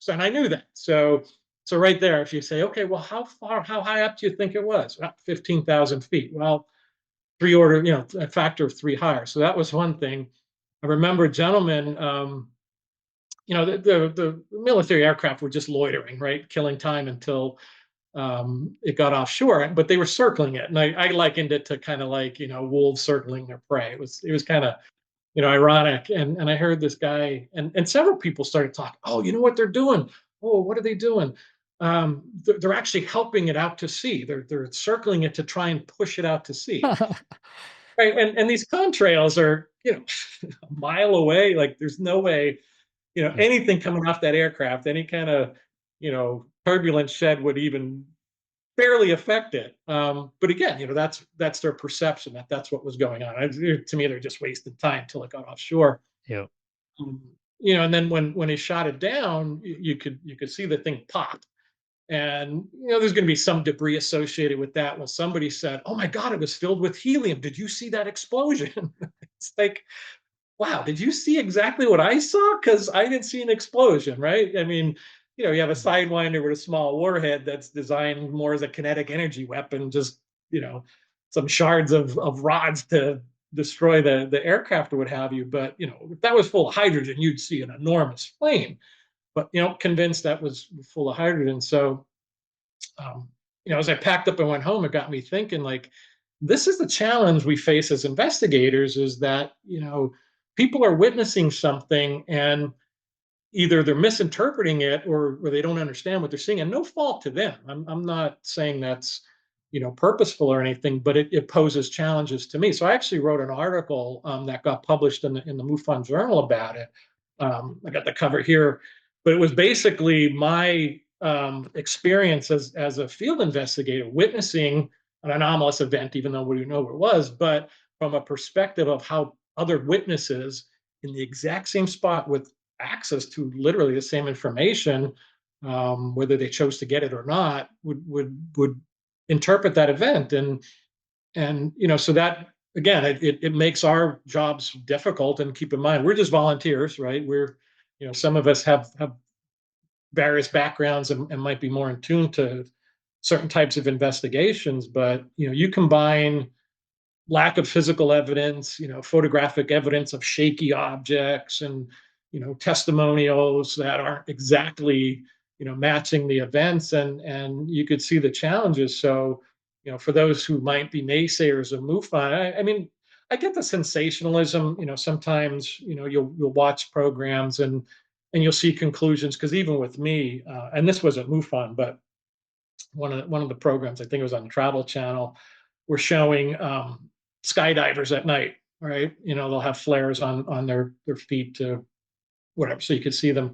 and I knew that. So right there, if you say, okay, well, how high up do you think it was? 15,000 feet. Well, a factor of 3 higher. So that was one thing. I remember a gentleman, the military aircraft were just loitering, right? Killing time until it got offshore, but they were circling it. And I likened it to kind of like, wolves circling their prey. It was kind of, ironic. And I heard this guy and several people started talking, oh, you know what they're doing? Oh, what are they doing? They're actually helping it out to sea. They're circling it to try and push it out to sea. Right. And these contrails are, a mile away. Like there's no way, anything coming off that aircraft, any kind of, turbulent shed would even barely affect it. But again, that's their perception that's what was going on. To me, they're just wasting time till it got offshore. Yeah. Um, and then when he shot it down, you could see the thing pop. And there's going to be some debris associated with that. Well, somebody said, "Oh my God, it was filled with helium. Did you see that explosion?" It's like, wow, did you see exactly what I saw? Because I didn't see an explosion, right? I mean, you have a Sidewinder with a small warhead that's designed more as a kinetic energy weapon, just, some shards of rods to destroy the aircraft or what have you. But, if that was full of hydrogen, you'd see an enormous flame. But, convinced that was full of hydrogen. So, as I packed up and went home, it got me thinking, like, this is the challenge we face as investigators, is that, people are witnessing something and either they're misinterpreting it or they don't understand what they're seeing, and no fault to them. I'm not saying that's, purposeful or anything, but it poses challenges to me. So I actually wrote an article that got published in the MUFON journal about it. I got the cover here, but it was basically my experience as a field investigator witnessing an anomalous event, even though we didn't know what it was, but from a perspective of how other witnesses in the exact same spot with access to literally the same information, whether they chose to get it or not, would interpret that event. And so that, again, it makes our jobs difficult. And keep in mind, we're just volunteers, right? We're, some of us have various backgrounds and might be more in tune to certain types of investigations. But you combine lack of physical evidence, photographic evidence of shaky objects, and testimonials that aren't exactly matching the events, and you could see the challenges. So for those who might be naysayers of MUFON, I mean, I get the sensationalism. Sometimes you'll watch programs and you'll see conclusions, because even with me, and this was at MUFON, but one of the programs, I think it was on the Travel Channel, were showing skydivers at night. Right, they'll have flares on their feet to whatever, so you could see them,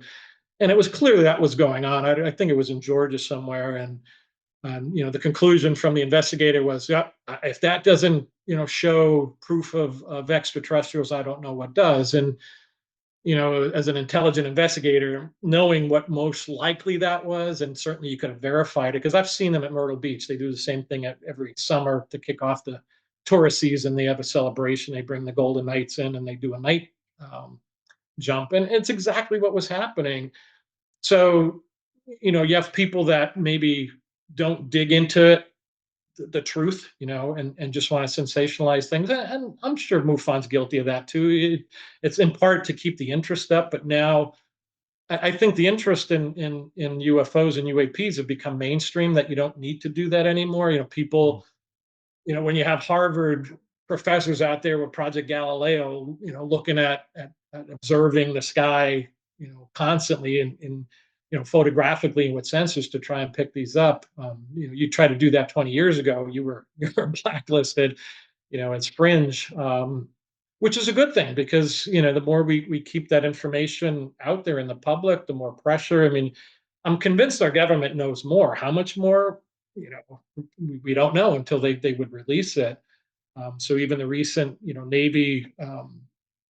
and it was clear that was going on. I think it was in Georgia somewhere, and the conclusion from the investigator was, yeah, if that doesn't show proof of extraterrestrials, I don't know what does. And as an intelligent investigator, knowing what most likely that was, and certainly you could have verified it, because I've seen them at Myrtle Beach. They do the same thing every summer to kick off the tourist season. They have a celebration. They bring the Golden Knights in and they do a night jump, and it's exactly what was happening. So, you have people that maybe don't dig into the truth, and just want to sensationalize things. And I'm sure MUFON's guilty of that too. It's in part to keep the interest up, but now I think the interest in UFOs and UAPs have become mainstream, that you don't need to do that anymore. People, when you have Harvard professors out there with Project Galileo, looking at observing the sky, constantly in photographically and with sensors to try and pick these up. You try to do that 20 years ago, you were blacklisted, it's fringe, which is a good thing, because the more we keep that information out there in the public, the more pressure. I mean, I'm convinced our government knows more. How much more? We don't know until they would release it. So even the recent, Navy,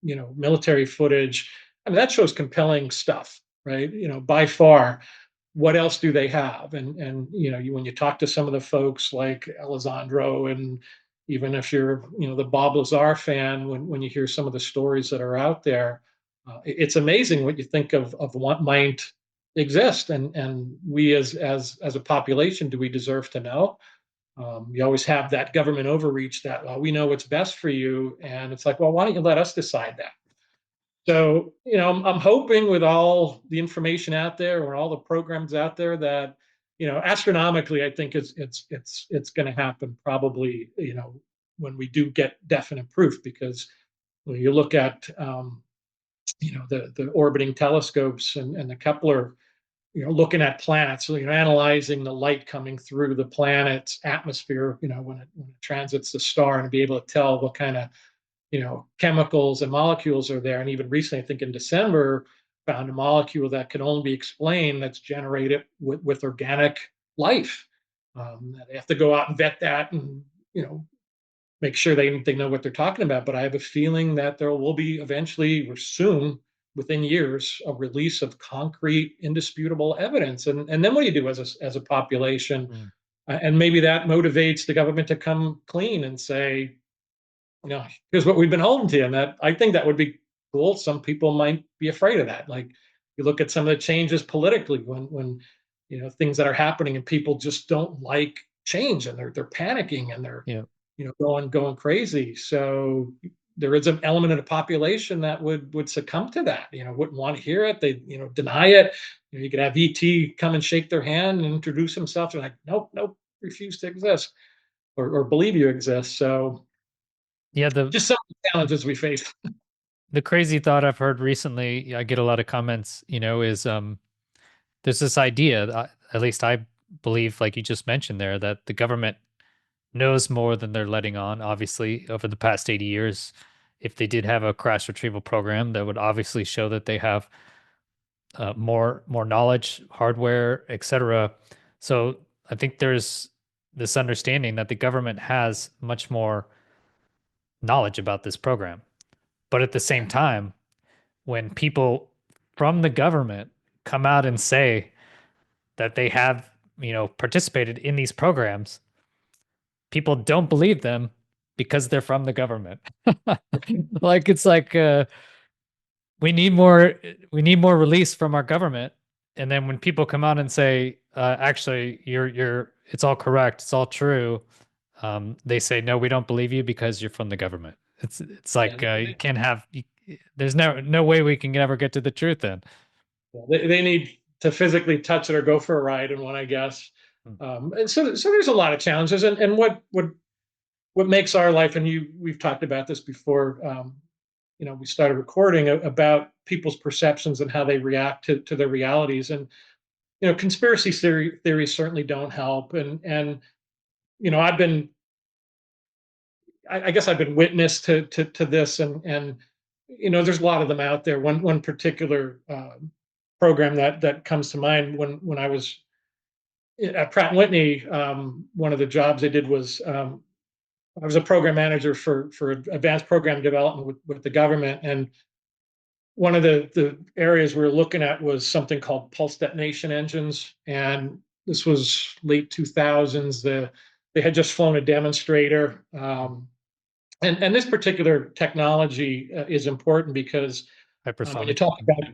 military footage, I mean, that shows compelling stuff, right? By far. What else do they have? And when you talk to some of the folks like Elizondo and even if you're, the Bob Lazar fan, when you hear some of the stories that are out there, it's amazing what you think of what might exist. And we as a population, do we deserve to know? You always have that government overreach that, well, we know what's best for you. And it's like, well, why don't you let us decide that? So, I'm hoping with all the information out there or all the programs out there that, astronomically, I think it's going to happen probably, when we do get definite proof, because when you look at, the orbiting telescopes and the Kepler, looking at planets, so, analyzing the light coming through the planet's atmosphere, when it transits the star, and be able to tell what kind of, chemicals and molecules are there. And even recently, I think in December, found a molecule that can only be explained that's generated with organic life. They have to go out and vet that, and make sure they know what they're talking about. But I have a feeling that there will be eventually, or soon, within years, a release of concrete, indisputable evidence. And then what do you do as a population? And maybe that motivates the government to come clean and say, here's what we've been holding to. And that, I think that would be cool. Some people might be afraid of that. Like, you look at some of the changes politically when things that are happening, and people just don't like change, and they're panicking, and they're going crazy. So there is an element of the population that would succumb to that. Wouldn't want to hear it. They deny it. You could have ET come and shake their hand and introduce himself. They're like, nope, refuse to exist, or believe you exist. So Yeah, just some of the challenges we face. the crazy thought I've heard recently, I get a lot of comments, is there's this idea, at least I believe, like you just mentioned there, that the government knows more than they're letting on. Obviously, over the past 80 years, if they did have a crash retrieval program, that would obviously show that they have more knowledge, hardware, etc. So I think there's this understanding that the government has much more knowledge about this program. But at the same time, when people from the government come out and say that they have, participated in these programs, people don't believe them because they're from the government. Like, it's like, we need more release from our government. And then when people come out and say, actually, it's all correct, it's all true, they say, no, we don't believe you because you're from the government. It's like, you can't have, there's no way we can ever get to the truth then. They need to physically touch it or go for a ride in one, I guess. And so there's a lot of challenges, and what makes our life, and we've talked about this before, we started recording about people's perceptions and how they react to their realities. And, conspiracy theories certainly don't help. And I guess I've been witness to this, and there's a lot of them out there. One particular program that comes to mind, when I was at Pratt & Whitney, one of the jobs I did was, I was a program manager for advanced program development with the government. And one of the areas we were looking at was something called pulse detonation engines. And this was late 2000s. They had just flown a demonstrator. And this particular technology is important because when you talk about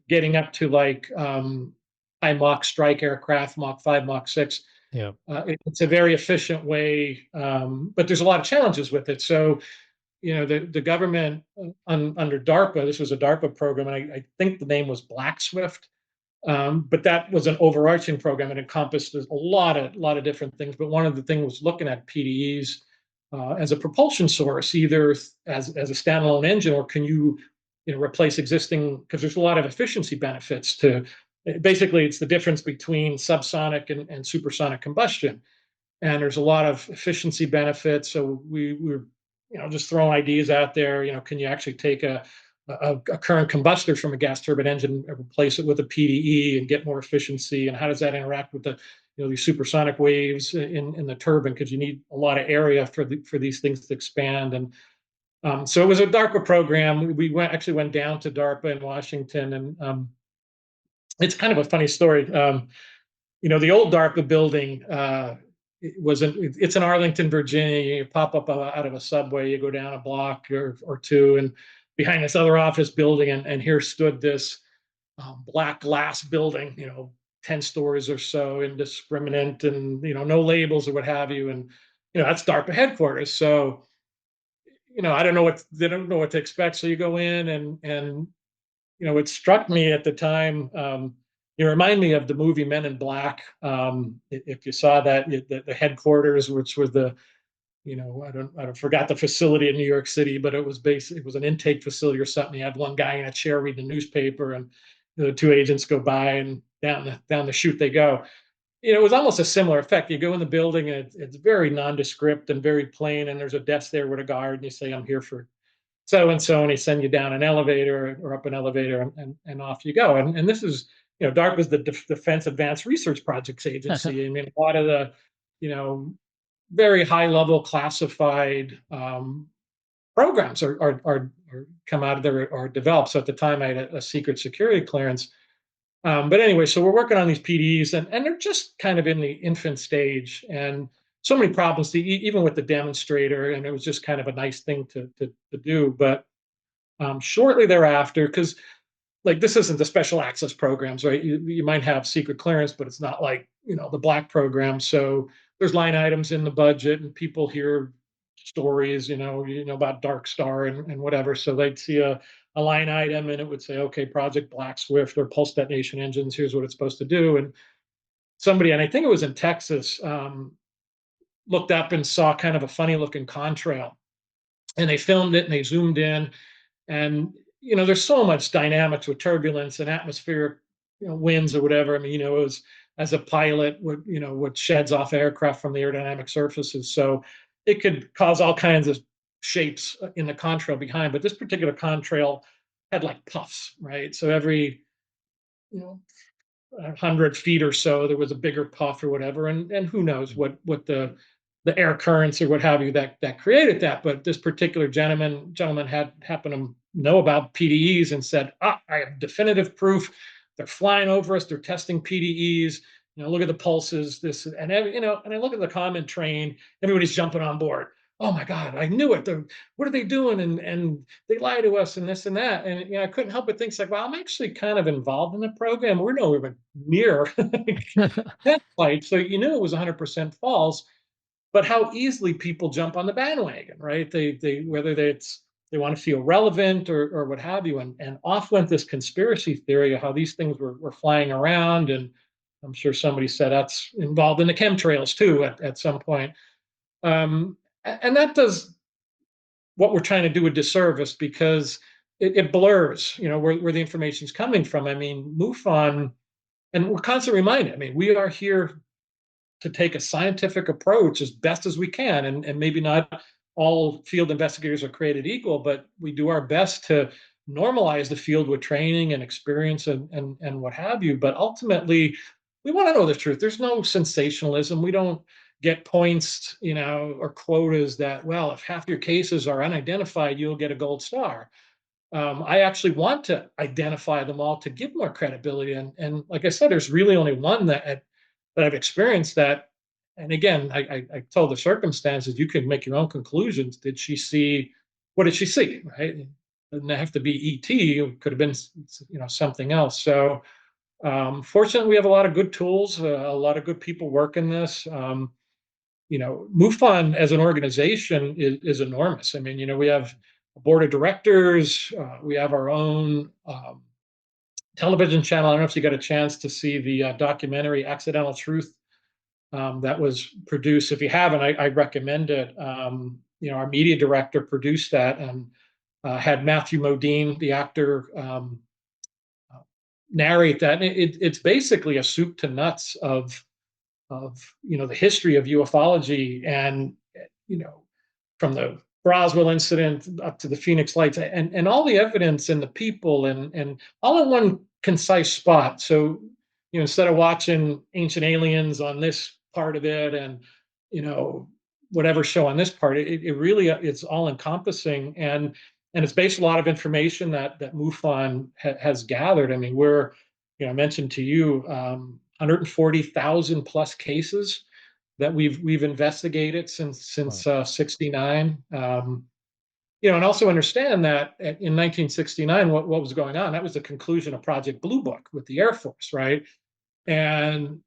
getting up to like high Mach strike aircraft, Mach 5, Mach 6, it's a very efficient way, but there's a lot of challenges with it. So, the government under DARPA, this was a DARPA program, and I think the name was Black Swift, but that was an overarching program. It encompassed a lot of different things. But one of the things was looking at PDEs as a propulsion source, either as a standalone engine, or can you replace existing, because there's a lot of efficiency benefits to. Basically, it's the difference between subsonic and supersonic combustion, and there's a lot of efficiency benefits. So we were, just throwing ideas out there. Can you actually take a current combustor from a gas turbine engine and replace it with a PDE and get more efficiency? And how does that interact with the these supersonic waves in the turbine? Because you need a lot of area for these things to expand. And so it was a DARPA program. We actually went down to DARPA in Washington, and it's kind of a funny story. The old DARPA building, it's in Arlington, Virginia. You pop up out of a subway, you go down a block or two, and behind this other office building, and here stood this black glass building, 10 stories or so, indiscriminate, and no labels or what have you, and that's DARPA headquarters. So I don't know what they don't know what to expect. So you go in, and it struck me at the time. You remind me of the movie Men in Black. If you saw that, the headquarters, which was I don't forgot the facility in New York City, but it was an intake facility or something. You had one guy in a chair reading the newspaper, and the two agents go by, and down the chute they go. It was almost a similar effect. You go in the building, and it's very nondescript and very plain, and there's a desk there with a guard, and you say, "I'm here for so and so," and he send you down an elevator or up an elevator, and off you go. And this is, DARPA is the Defense Advanced Research Projects Agency. I mean, a lot of the, very high level classified programs are come out of there or developed. So at the time, I had a secret security clearance. But anyway, so we're working on these PDs, and they're just kind of in the infant stage, and so many problems, even with the demonstrator, and it was just kind of a nice thing to do. But shortly thereafter, because this isn't the special access programs, right? You might have secret clearance, but it's not like the black program. So there's line items in the budget, and people hear stories, about Dark Star and whatever. So they'd see a line item, and it would say, okay, Project Black Swift or pulse detonation engines, here's what it's supposed to do. And somebody, and I think it was in Texas, looked up and saw kind of a funny looking contrail, and they filmed it and they zoomed in, and there's so much dynamics with turbulence and atmospheric winds or whatever. I mean, it was, as a pilot, what sheds off aircraft from the aerodynamic surfaces, so it could cause all kinds of shapes in the contrail behind. But this particular contrail had like puffs, right? So every 100 feet or so, there was a bigger puff or whatever, and who knows what the air currents or what have you that created that. But this particular gentleman had happened to know about PDEs and said, I have definitive proof. They're flying over us. They're testing PDEs. Look at the pulses. This and and I look at the comment train. Everybody's jumping on board. Oh my God, I knew it. What are they doing? And they lie to us and this and that. And I couldn't help but think, like, well, I'm actually kind of involved in the program. We're nowhere near that flight, so it was 100% false. But how easily people jump on the bandwagon, right? They whether they want to feel relevant or what have you, and off went this conspiracy theory of how these things were flying around. And I'm sure somebody said that's involved in the chemtrails too at some point. And that does what we're trying to do a disservice, because it blurs, where the information is coming from. I mean, MUFON, and we're constantly reminded, I mean, we are here to take a scientific approach as best as we can. And maybe not all field investigators are created equal, but we do our best to normalize the field with training and experience and what have you. But ultimately, we want to know the truth. There's no sensationalism. We don't get points, or quotas that, well, if half your cases are unidentified, you'll get a gold star. I actually want to identify them all to give more credibility. And like I said, there's really only one that I've experienced that. And again, I told the circumstances, you can make your own conclusions. What did she see? Right? It doesn't have to be ET. It could have been, something else. So fortunately, we have a lot of good tools, a lot of good people working this. MUFON as an organization is enormous. I mean, we have a board of directors. We have our own television channel. I don't know if you got a chance to see the documentary Accidental Truth that was produced. If you haven't, I recommend it. Our media director produced that and had Matthew Modine, the actor, narrate that. And it's basically a soup to nuts of the history of ufology, and from the Roswell incident up to the Phoenix Lights, and all the evidence and the people, and all in one concise spot. So instead of watching Ancient Aliens on this part of it, and whatever show on this part, it really, it's all encompassing, and it's based a lot of information that MUFON has gathered. I mean, I mentioned to you 140,000 plus cases that we've investigated since 69. And also understand that in 1969, what was going on, that was the conclusion of Project Blue Book with the Air Force, right? And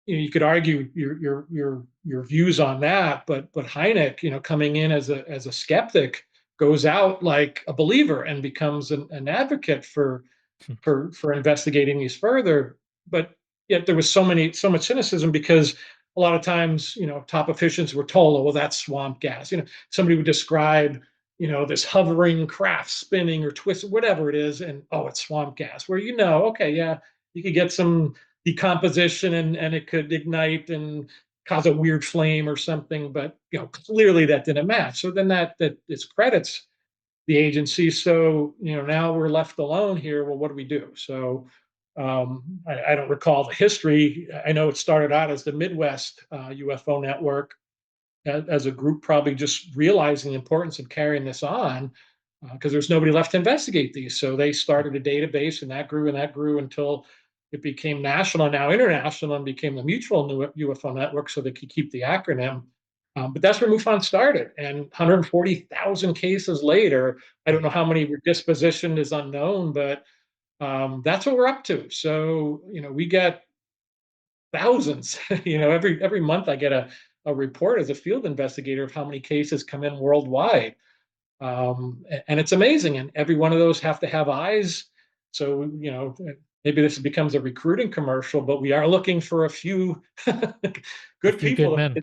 you could argue your views on that, but Hynek, coming in as a skeptic, goes out like a believer and becomes an advocate for investigating these further. But yet there was so much cynicism, because a lot of times, top officials were told, oh, well, that's swamp gas. Somebody would describe, this hovering craft spinning or twist, whatever it is, and oh, it's swamp gas. Where okay, yeah, you could get some decomposition and it could ignite and cause a weird flame or something, but clearly that didn't match. So then that discredits the agency. So now we're left alone here. Well, what do we do? So I don't recall the history. I know it started out as the Midwest UFO Network, as a group probably just realizing the importance of carrying this on, because there's nobody left to investigate these. So they started a database, and that grew until it became national, and now international, and became the Mutual UFO Network, so they could keep the acronym. But that's where MUFON started. And 140,000 cases later, I don't know how many were dispositioned is unknown, but that's what we're up to. So, we get thousands. Every month I get a report as a field investigator of how many cases come in worldwide. And it's amazing. And every one of those have to have eyes. So, maybe this becomes a recruiting commercial, but we are looking for a few good people. Good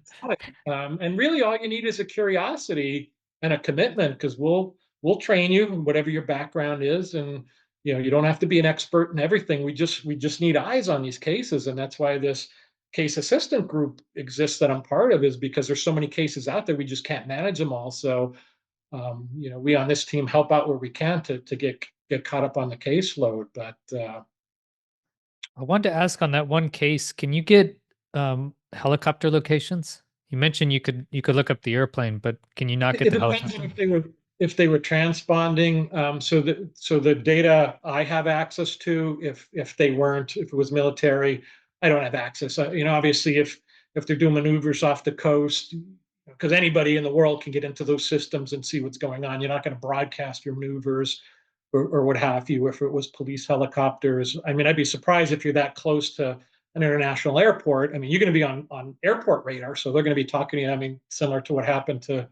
men. And really all you need is a curiosity and a commitment, because we'll train you, whatever your background is. And, you don't have to be an expert in everything. We just need eyes on these cases. And that's why this case assistant group exists that I'm part of, is because there's so many cases out there, we just can't manage them all. So, we on this team help out where we can to get caught up on the caseload. But I wanted to ask on that one case, can you get helicopter locations? You mentioned you could look up the airplane, but can you not get the helicopter? If they were transponding, so the data I have access to, if they weren't, if it was military, I don't have access. Obviously, if they're doing maneuvers off the coast, because anybody in the world can get into those systems and see what's going on. You're not going to broadcast your maneuvers or what have you. If it was police helicopters, I'd be surprised if you're that close to an international airport. You're going to be on airport radar, so they're going to be talking to you. Similar to what happened to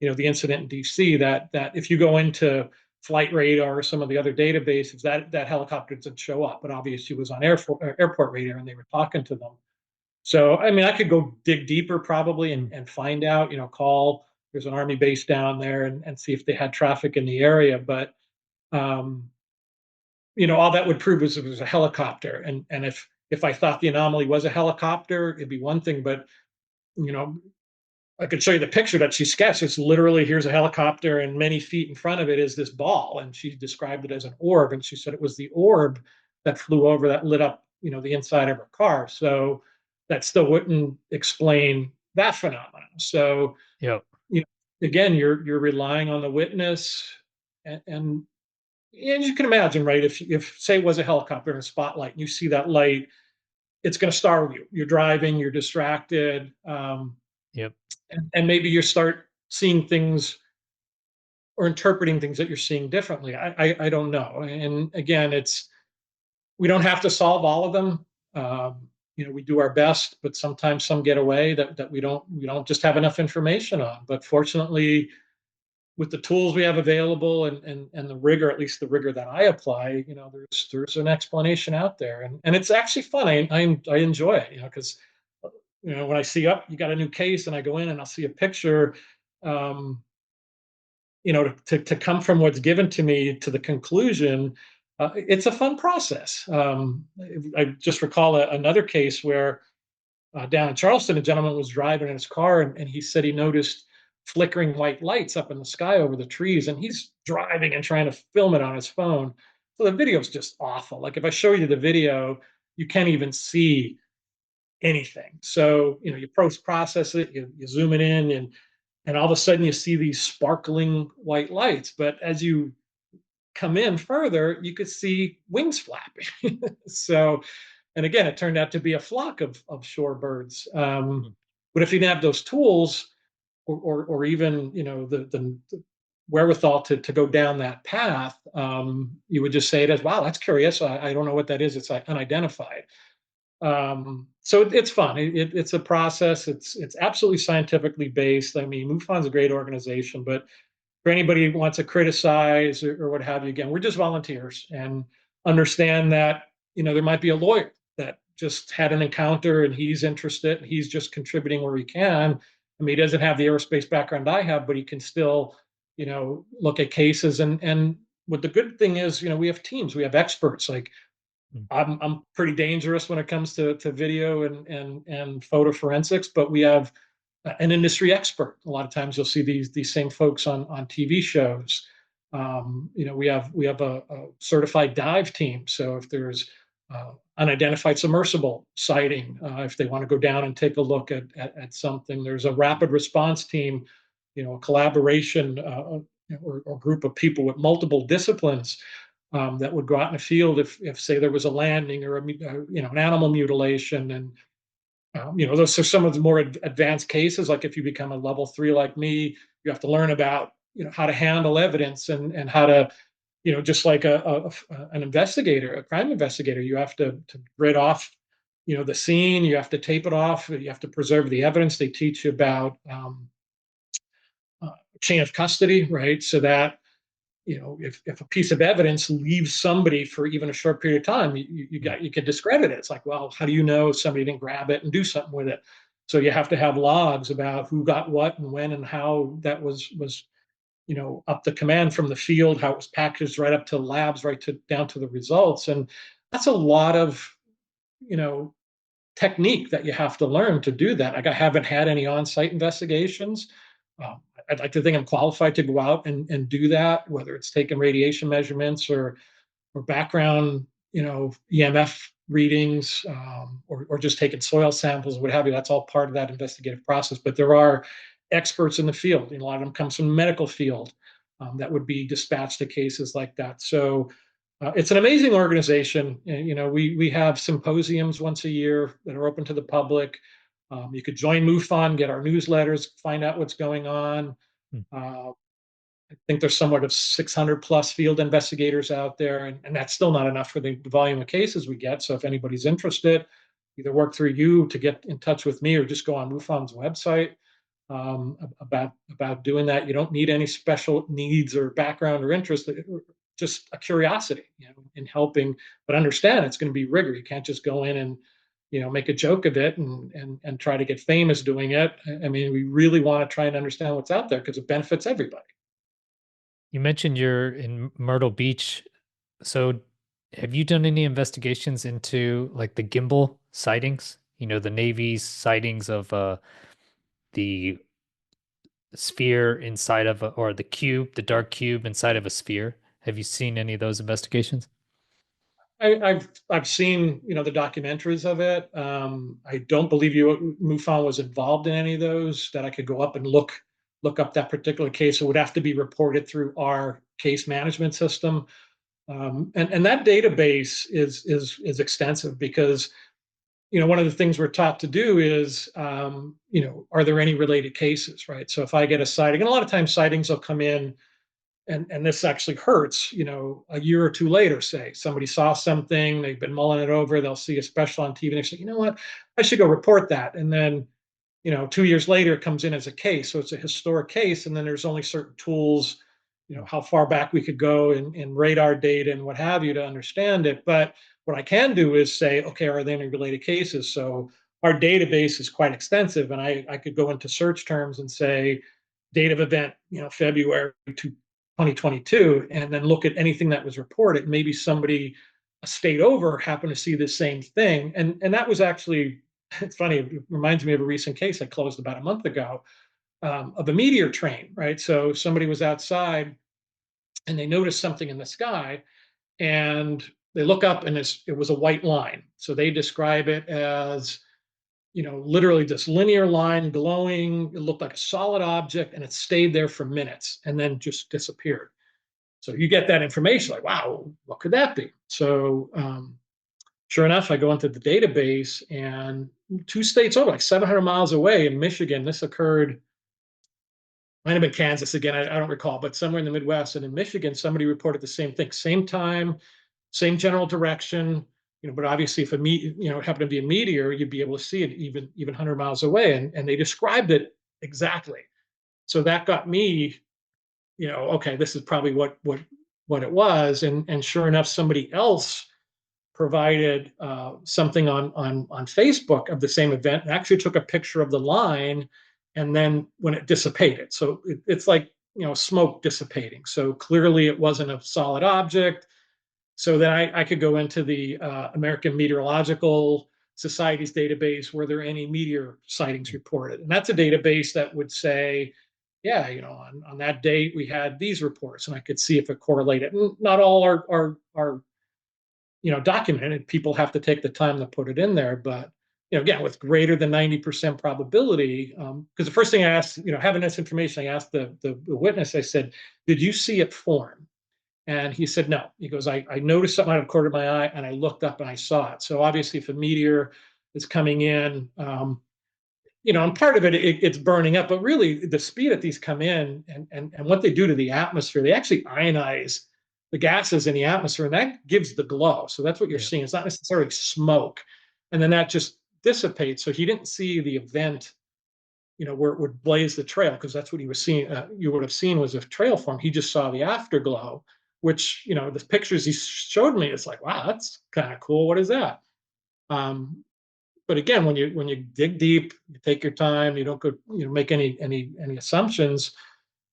the incident in DC, that if you go into flight radar or some of the other databases, that helicopter doesn't show up, but obviously it was on airport radar and they were talking to them. So, I could go dig deeper probably and find out, call, there's an Army base down there, and see if they had traffic in the area. But, all that would prove is it was a helicopter. And if I thought the anomaly was a helicopter, it'd be one thing, but, I could show you the picture that she sketched. It's literally, here's a helicopter, and many feet in front of it is this ball. And she described it as an orb. And she said it was the orb that flew over that lit up, the inside of her car. So that still wouldn't explain that phenomenon. So, again, you're relying on the witness, and you can imagine, right? If say it was a helicopter in a spotlight, and you see that light, it's going to startle you. You're driving, you're distracted. And maybe you start seeing things or interpreting things that you're seeing differently. I don't know. And again, we don't have to solve all of them. We do our best, but sometimes some get away that we don't just have enough information on. But fortunately, with the tools we have available and the rigor, at least the rigor that I apply, there's an explanation out there, and it's actually fun. I enjoy it, because when I see you got a new case, and I go in and I'll see a picture, to come from what's given to me to the conclusion, it's a fun process. I just recall another case where down in Charleston, a gentleman was driving in his car, and he said he noticed flickering white lights up in the sky over the trees, and he's driving and trying to film it on his phone. So the video is just awful. Like if I show you the video, you can't even see anything. So, you process it, you zoom it in, and all of a sudden you see these sparkling white lights. But as you come in further, you could see wings flapping. So, and again, it turned out to be a flock of shorebirds. But if you didn't have those tools, or even the wherewithal to go down that path, you would just say it as, wow, that's curious. I don't know what that is. It's like unidentified. So it's fun. It's a process. It's absolutely scientifically based. I mean, MUFON's a great organization, but for anybody who wants to criticize or what have you, again, we're just volunteers, and understand that there might be a lawyer that just had an encounter and he's interested and he's just contributing where he can. I mean, he doesn't have the aerospace background I have, but he can still look at cases. And what the good thing is, we have teams, we have experts. Like, I'm pretty dangerous when it comes to video and photo forensics, but we have an industry expert. A lot of times you'll see these same folks on TV shows. We have a certified dive team. So if there's unidentified submersible sighting, if they want to go down and take a look at something, there's a rapid response team, a collaboration or group of people with multiple disciplines that would go out in the field if say there was a landing or an animal mutilation. And those are some of the more advanced cases. Like if you become a level 3 like me, you have to learn about how to handle evidence and how to just like an investigator, a crime investigator, you have to grid off the scene. You have to tape it off. You have to preserve the evidence. They teach you about chain of custody, right? So that if a piece of evidence leaves somebody for even a short period of time, you could discredit it. It's like, well, how do you know somebody didn't grab it and do something with it? So you have to have logs about who got what and when and how that was up the command from the field, how it was packaged right up to labs, right to down to the results. And that's a lot of technique that you have to learn to do that. Like, I haven't had any on-site investigations. I'd like to think I'm qualified to go out and do that, whether it's taking radiation measurements or background, EMF readings, or just taking soil samples, what have you. That's all part of that investigative process. But there are experts in the field. A lot of them comes from the medical field that would be dispatched to cases like that. So it's an amazing organization. We have symposiums once a year that are open to the public. You could join MUFON, get our newsletters, find out what's going on. I think there's somewhat of 600 plus field investigators out there, and that's still not enough for the volume of cases we get. So if anybody's interested, either work through you to get in touch with me or just go on MUFON's website about doing that. You don't need any special needs or background or interest, just a curiosity in helping, but understand it's going to be rigor. You can't just go in and make a joke of it and try to get famous doing it. I mean, we really want to try and understand what's out there because it benefits everybody. You mentioned you're in Myrtle Beach. So have you done any investigations into like the gimbal sightings? The Navy's sightings of the sphere inside of or the cube, the dark cube inside of a sphere. Have you seen any of those investigations? I've seen the documentaries of it. I don't believe MUFON was involved in any of those that I could go up and look up that particular case. It would have to be reported through our case management system, and that database is extensive because one of the things we're taught to do is are there any related cases, right? So if I get a sighting, and a lot of times sightings will come in. And this actually hurts, a year or two later, say somebody saw something, they've been mulling it over, they'll see a special on TV, and they say, you know what, I should go report that. And then, 2 years later, it comes in as a case. So it's a historic case. And then there's only certain tools, how far back we could go in radar data and what have you to understand it. But what I can do is say, okay, are there any related cases? So our database is quite extensive. And I could go into search terms and say, date of event, February 2022, and then look at anything that was reported. Maybe somebody a state over happened to see the same thing. And that was actually, it's funny, it reminds me of a recent case I closed about a month ago of a meteor train, right? So somebody was outside and they noticed something in the sky and they look up and it was a white line. So they describe it as literally this linear line glowing. It looked like a solid object and it stayed there for minutes and then just disappeared. So you get that information like, wow, what could that be? So sure enough, I go into the database and two states over, like 700 miles away in Michigan. This occurred, might have been Kansas again, I don't recall, but somewhere in the Midwest. And in Michigan, somebody reported the same thing, same time, same general direction. But obviously, if it happened to be a meteor, you'd be able to see it even 100 miles away. And they described it exactly. So that got me, okay, this is probably what it was. And sure enough, somebody else provided something on Facebook of the same event, and actually took a picture of the line, and then when it dissipated. So it's like, smoke dissipating. So clearly it wasn't a solid object. So then I could go into the American Meteorological Society's database, were there any meteor sightings reported? And that's a database that would say, yeah, on that date we had these reports, and I could see if it correlated. And not all are documented. People have to take the time to put it in there, but again, with greater than 90% probability, because the first thing I asked, having this information, I asked the witness, I said, did you see it form? And he said, no. He goes, I noticed something out of the corner of my eye, and I looked up and I saw it. So obviously, if a meteor is coming in, and part of it's burning up, but really the speed that these come in and what they do to the atmosphere, they actually ionize the gases in the atmosphere, and that gives the glow. So that's what you're seeing. It's not necessarily smoke. And then that just dissipates. So he didn't see the event, where it would blaze the trail, because that's what he was seeing. You would have seen was a trail form. He just saw the afterglow, which, the pictures he showed me, it's like, wow, that's kind of cool. What is that? But again, when you dig deep, you take your time, you don't go, make any assumptions.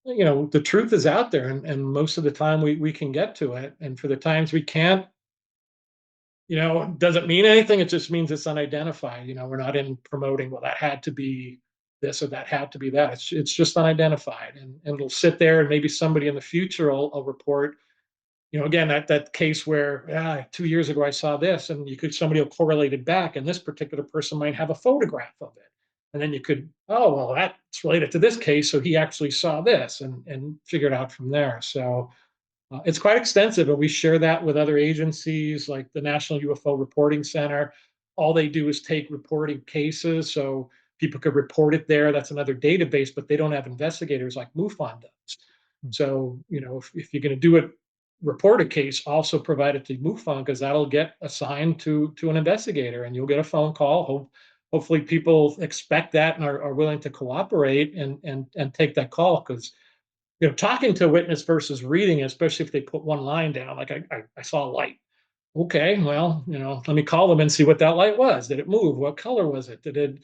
The truth is out there, and most of the time we can get to it. And for the times we can't, it doesn't mean anything. It just means it's unidentified. We're not in promoting, well, that had to be this or that had to be that. It's just unidentified, and it'll sit there, and maybe somebody in the future will report, again, that case where 2 years ago I saw this, and somebody will correlate it back, and this particular person might have a photograph of it. And then you could, oh, well, that's related to this case, so he actually saw this, and figure it out from there. So it's quite extensive, and we share that with other agencies like the National UFO Reporting Center. All they do is take reported cases, so people could report it there. That's another database, but they don't have investigators like MUFON does. So, if you're going to do it, report a case, also provide it to MUFON, because that'll get assigned to an investigator, and you'll get a phone call. Hopefully people expect that and are willing to cooperate and take that call, because talking to a witness versus reading, especially if they put one line down, like I saw a light. Okay, well, let me call them and see what that light was. Did it move? What color was it? Did it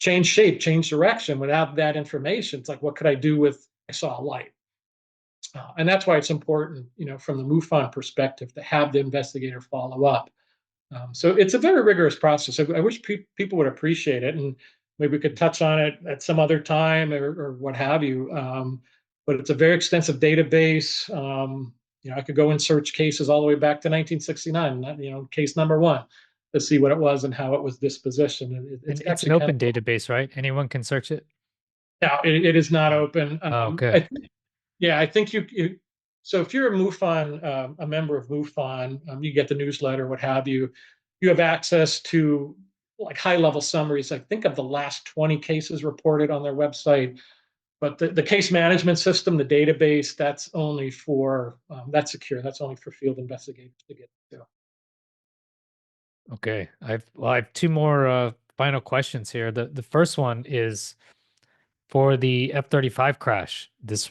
change shape, change direction? Without that information, it's like, what could I do with, I saw a light? And that's why it's important, from the MUFON perspective, to have the investigator follow up. So it's a very rigorous process. I wish people would appreciate it, and maybe we could touch on it at some other time or what have you. But it's a very extensive database. I could go and search cases all the way back to 1969, case number one, to see what it was and how it was dispositioned. It's an open database, right? Anyone can search it? No, it is not open. Okay. I think so if you're a MUFON, a member of MUFON, you get the newsletter, what have you, you have access to like high-level summaries. I think of the last 20 cases reported on their website, but the case management system, the database, that's only for, that's secure. That's only for field investigators to get to. Okay. I have two more final questions here. The first one is, for the F-35 crash, this,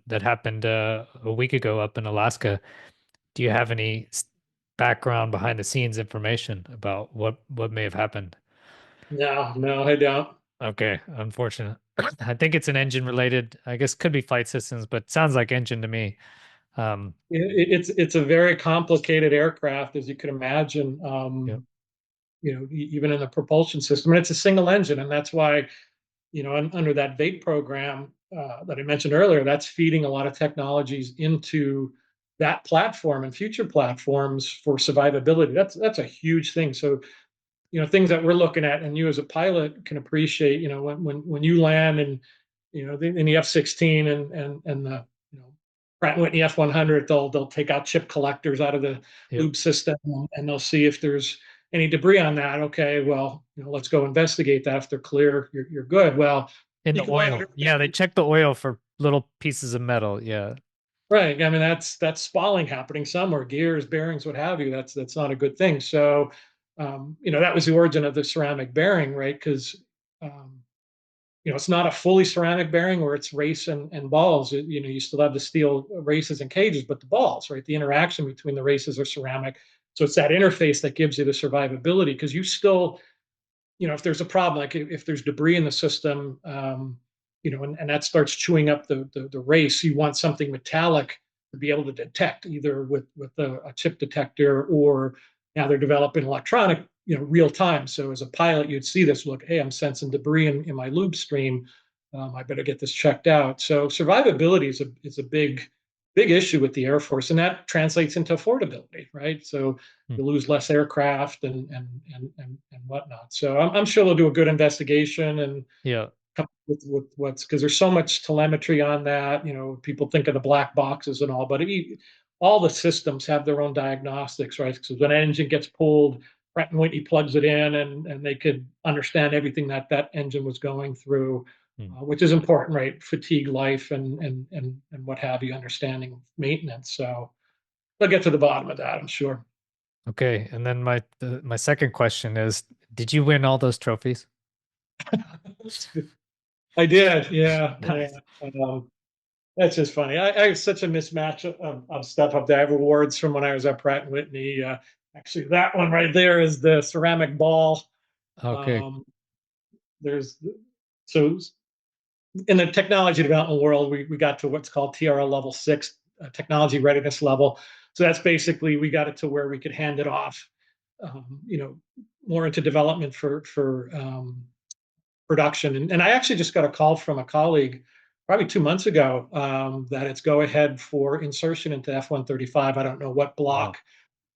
that happened a week ago up in Alaska, do you have any background behind the scenes information about what may have happened? No, I don't. Okay, unfortunate. I think it's an engine related. I guess could be flight systems, but sounds like engine to me. It's a very complicated aircraft, as you can imagine. Yep. Even in the propulsion system, and it's a single engine, and that's why, under that VAPE program that I mentioned earlier, that's feeding a lot of technologies into that platform and future platforms for survivability. That's a huge thing. So, things that we're looking at, and you as a pilot can appreciate, when you land and, in the F-16 and the, Pratt & Whitney F-100, they'll take out chip collectors out of the lube system, and they'll see if there's any debris on that. Okay, well, let's go investigate that. If they're clear, you're good. Well, In you the can oil. Yeah, they check the oil for little pieces of metal. Yeah. right. I mean, that's spalling happening somewhere, gears, bearings, what have you. That's not a good thing. So, that was the origin of the ceramic bearing, right? Because um, it's not a fully ceramic bearing where it's race and balls. You still have the steel races and cages, but the balls, right? The interaction between the races are ceramic. So it's that interface that gives you the survivability, because you still, if there's a problem, like if there's debris in the system, and that starts chewing up the race, you want something metallic to be able to detect, either with a chip detector, or now they're developing electronic, real time. So as a pilot, you'd see this, look, hey, I'm sensing debris in my lube stream. I better get this checked out. So survivability is a big issue with the Air Force, and that translates into affordability, right? So you lose less aircraft and whatnot. So I'm sure they'll do a good investigation and Yeah. come up with what's, because there's so much telemetry on that. People think of the black boxes and all, but all the systems have their own diagnostics, right? Because when an engine gets pulled, Pratt and Whitney plugs it in, and they could understand everything that engine was going through, which is important, right? Fatigue, life, and what have you, understanding maintenance. So they'll get to the bottom of that, I'm sure. Okay. And then my second question is, did you win all those trophies? I did, yeah, yeah. Nice. That's just funny. I have such a mismatch of stuff up there. I have awards from when I was at Pratt and Whitney. Actually, that one right there is the ceramic ball. Okay. Um, there's so in the technology development world, we got to what's called TRL level 6, technology readiness level. So that's basically, we got it to where we could hand it off, more into development for production. And I actually just got a call from a colleague probably 2 months ago, that it's go ahead for insertion into F-135. I don't know what block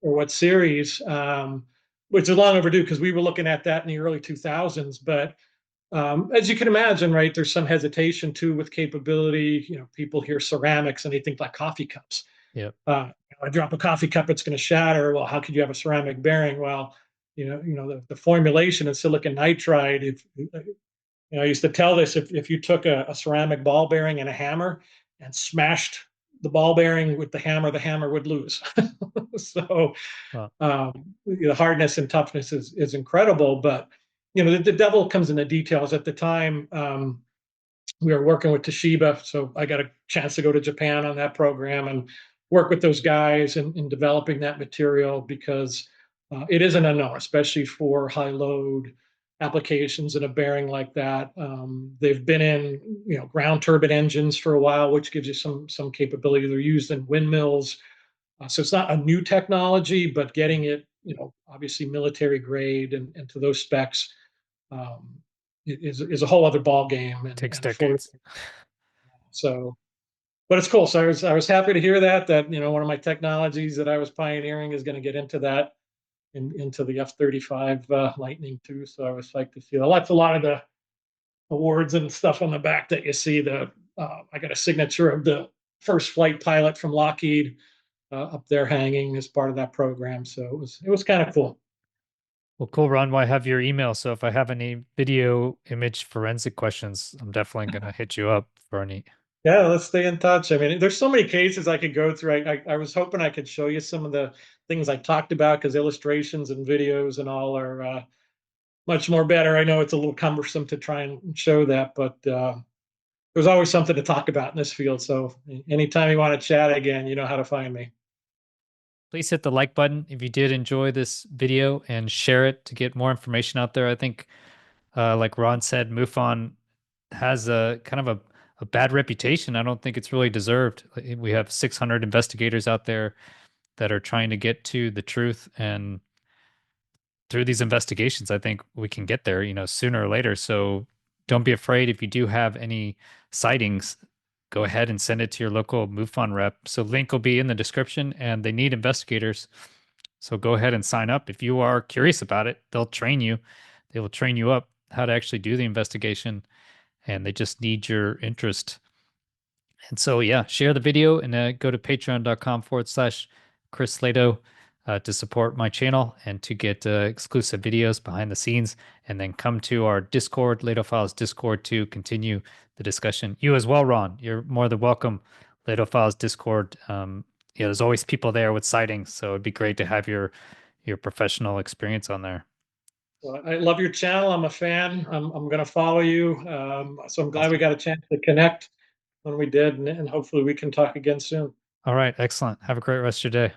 or what series, which is long overdue, because we were looking at that in the early 2000s. But as you can imagine, right, there's some hesitation too with capability. People hear ceramics and they think like coffee cups. Yep. I drop a coffee cup, it's going to shatter. Well, how could you have a ceramic bearing? Well, the formulation of silicon nitride. If I used to tell this, if you took a ceramic ball bearing and a hammer and smashed the ball bearing with the hammer would lose. So Wow. the hardness and toughness is incredible, but the devil comes in the details. At the time, we were working with Toshiba, so I got a chance to go to Japan on that program and work with those guys in developing that material, because it is an unknown, especially for high load applications in a bearing like that. They've been in ground turbine engines for a while, which gives you some capability. They're used in windmills, so it's not a new technology, but getting it, obviously military grade and to those specs, um, is a whole other ball game. Takes And for, decades. so, but it's cool. So I was happy to hear that one of my technologies that I was pioneering is going to get into that, into the F-35 Lightning too. So I was psyched to see that. That's a lot of the awards and stuff on the back that you see. I got a signature of the first flight pilot from Lockheed up there hanging as part of that program. So it was kind of cool. Well, cool, Ron. Well, I have your email, so if I have any video image forensic questions, I'm definitely gonna hit you up for any. Yeah, let's stay in touch. I mean, there's so many cases I could go through. I was hoping I could show you some of the things I talked about, because illustrations and videos and all are much more better. I know it's a little cumbersome to try and show that, but there's always something to talk about in this field. So anytime you want to chat again, you know how to find me. Please hit the like button if you did enjoy this video and share it to get more information out there. I think, like Ron said, MUFON has a kind of a bad reputation. I don't think it's really deserved. We have 600 investigators out there that are trying to get to the truth, and through these investigations, I think we can get there, sooner or later. So don't be afraid. If you do have any sightings, go ahead and send it to your local MUFON rep. So link will be in the description, and they need investigators. So go ahead and sign up. If you are curious about it, they'll train you. They will train you up how to actually do the investigation, and they just need your interest. And so, yeah, share the video and go to patreon.com/Chris Slato. to support my channel and to get exclusive videos behind the scenes, and then come to our Discord, Lato Files Discord, to continue the discussion. You as well, Ron. You're more than welcome. Lato Files Discord. There's always people there with sightings, so it'd be great to have your professional experience on there. Well, I love your channel. I'm a fan. I'm going to follow you. So I'm glad we got a chance to connect when we did, and hopefully we can talk again soon. All right, excellent. Have a great rest of your day.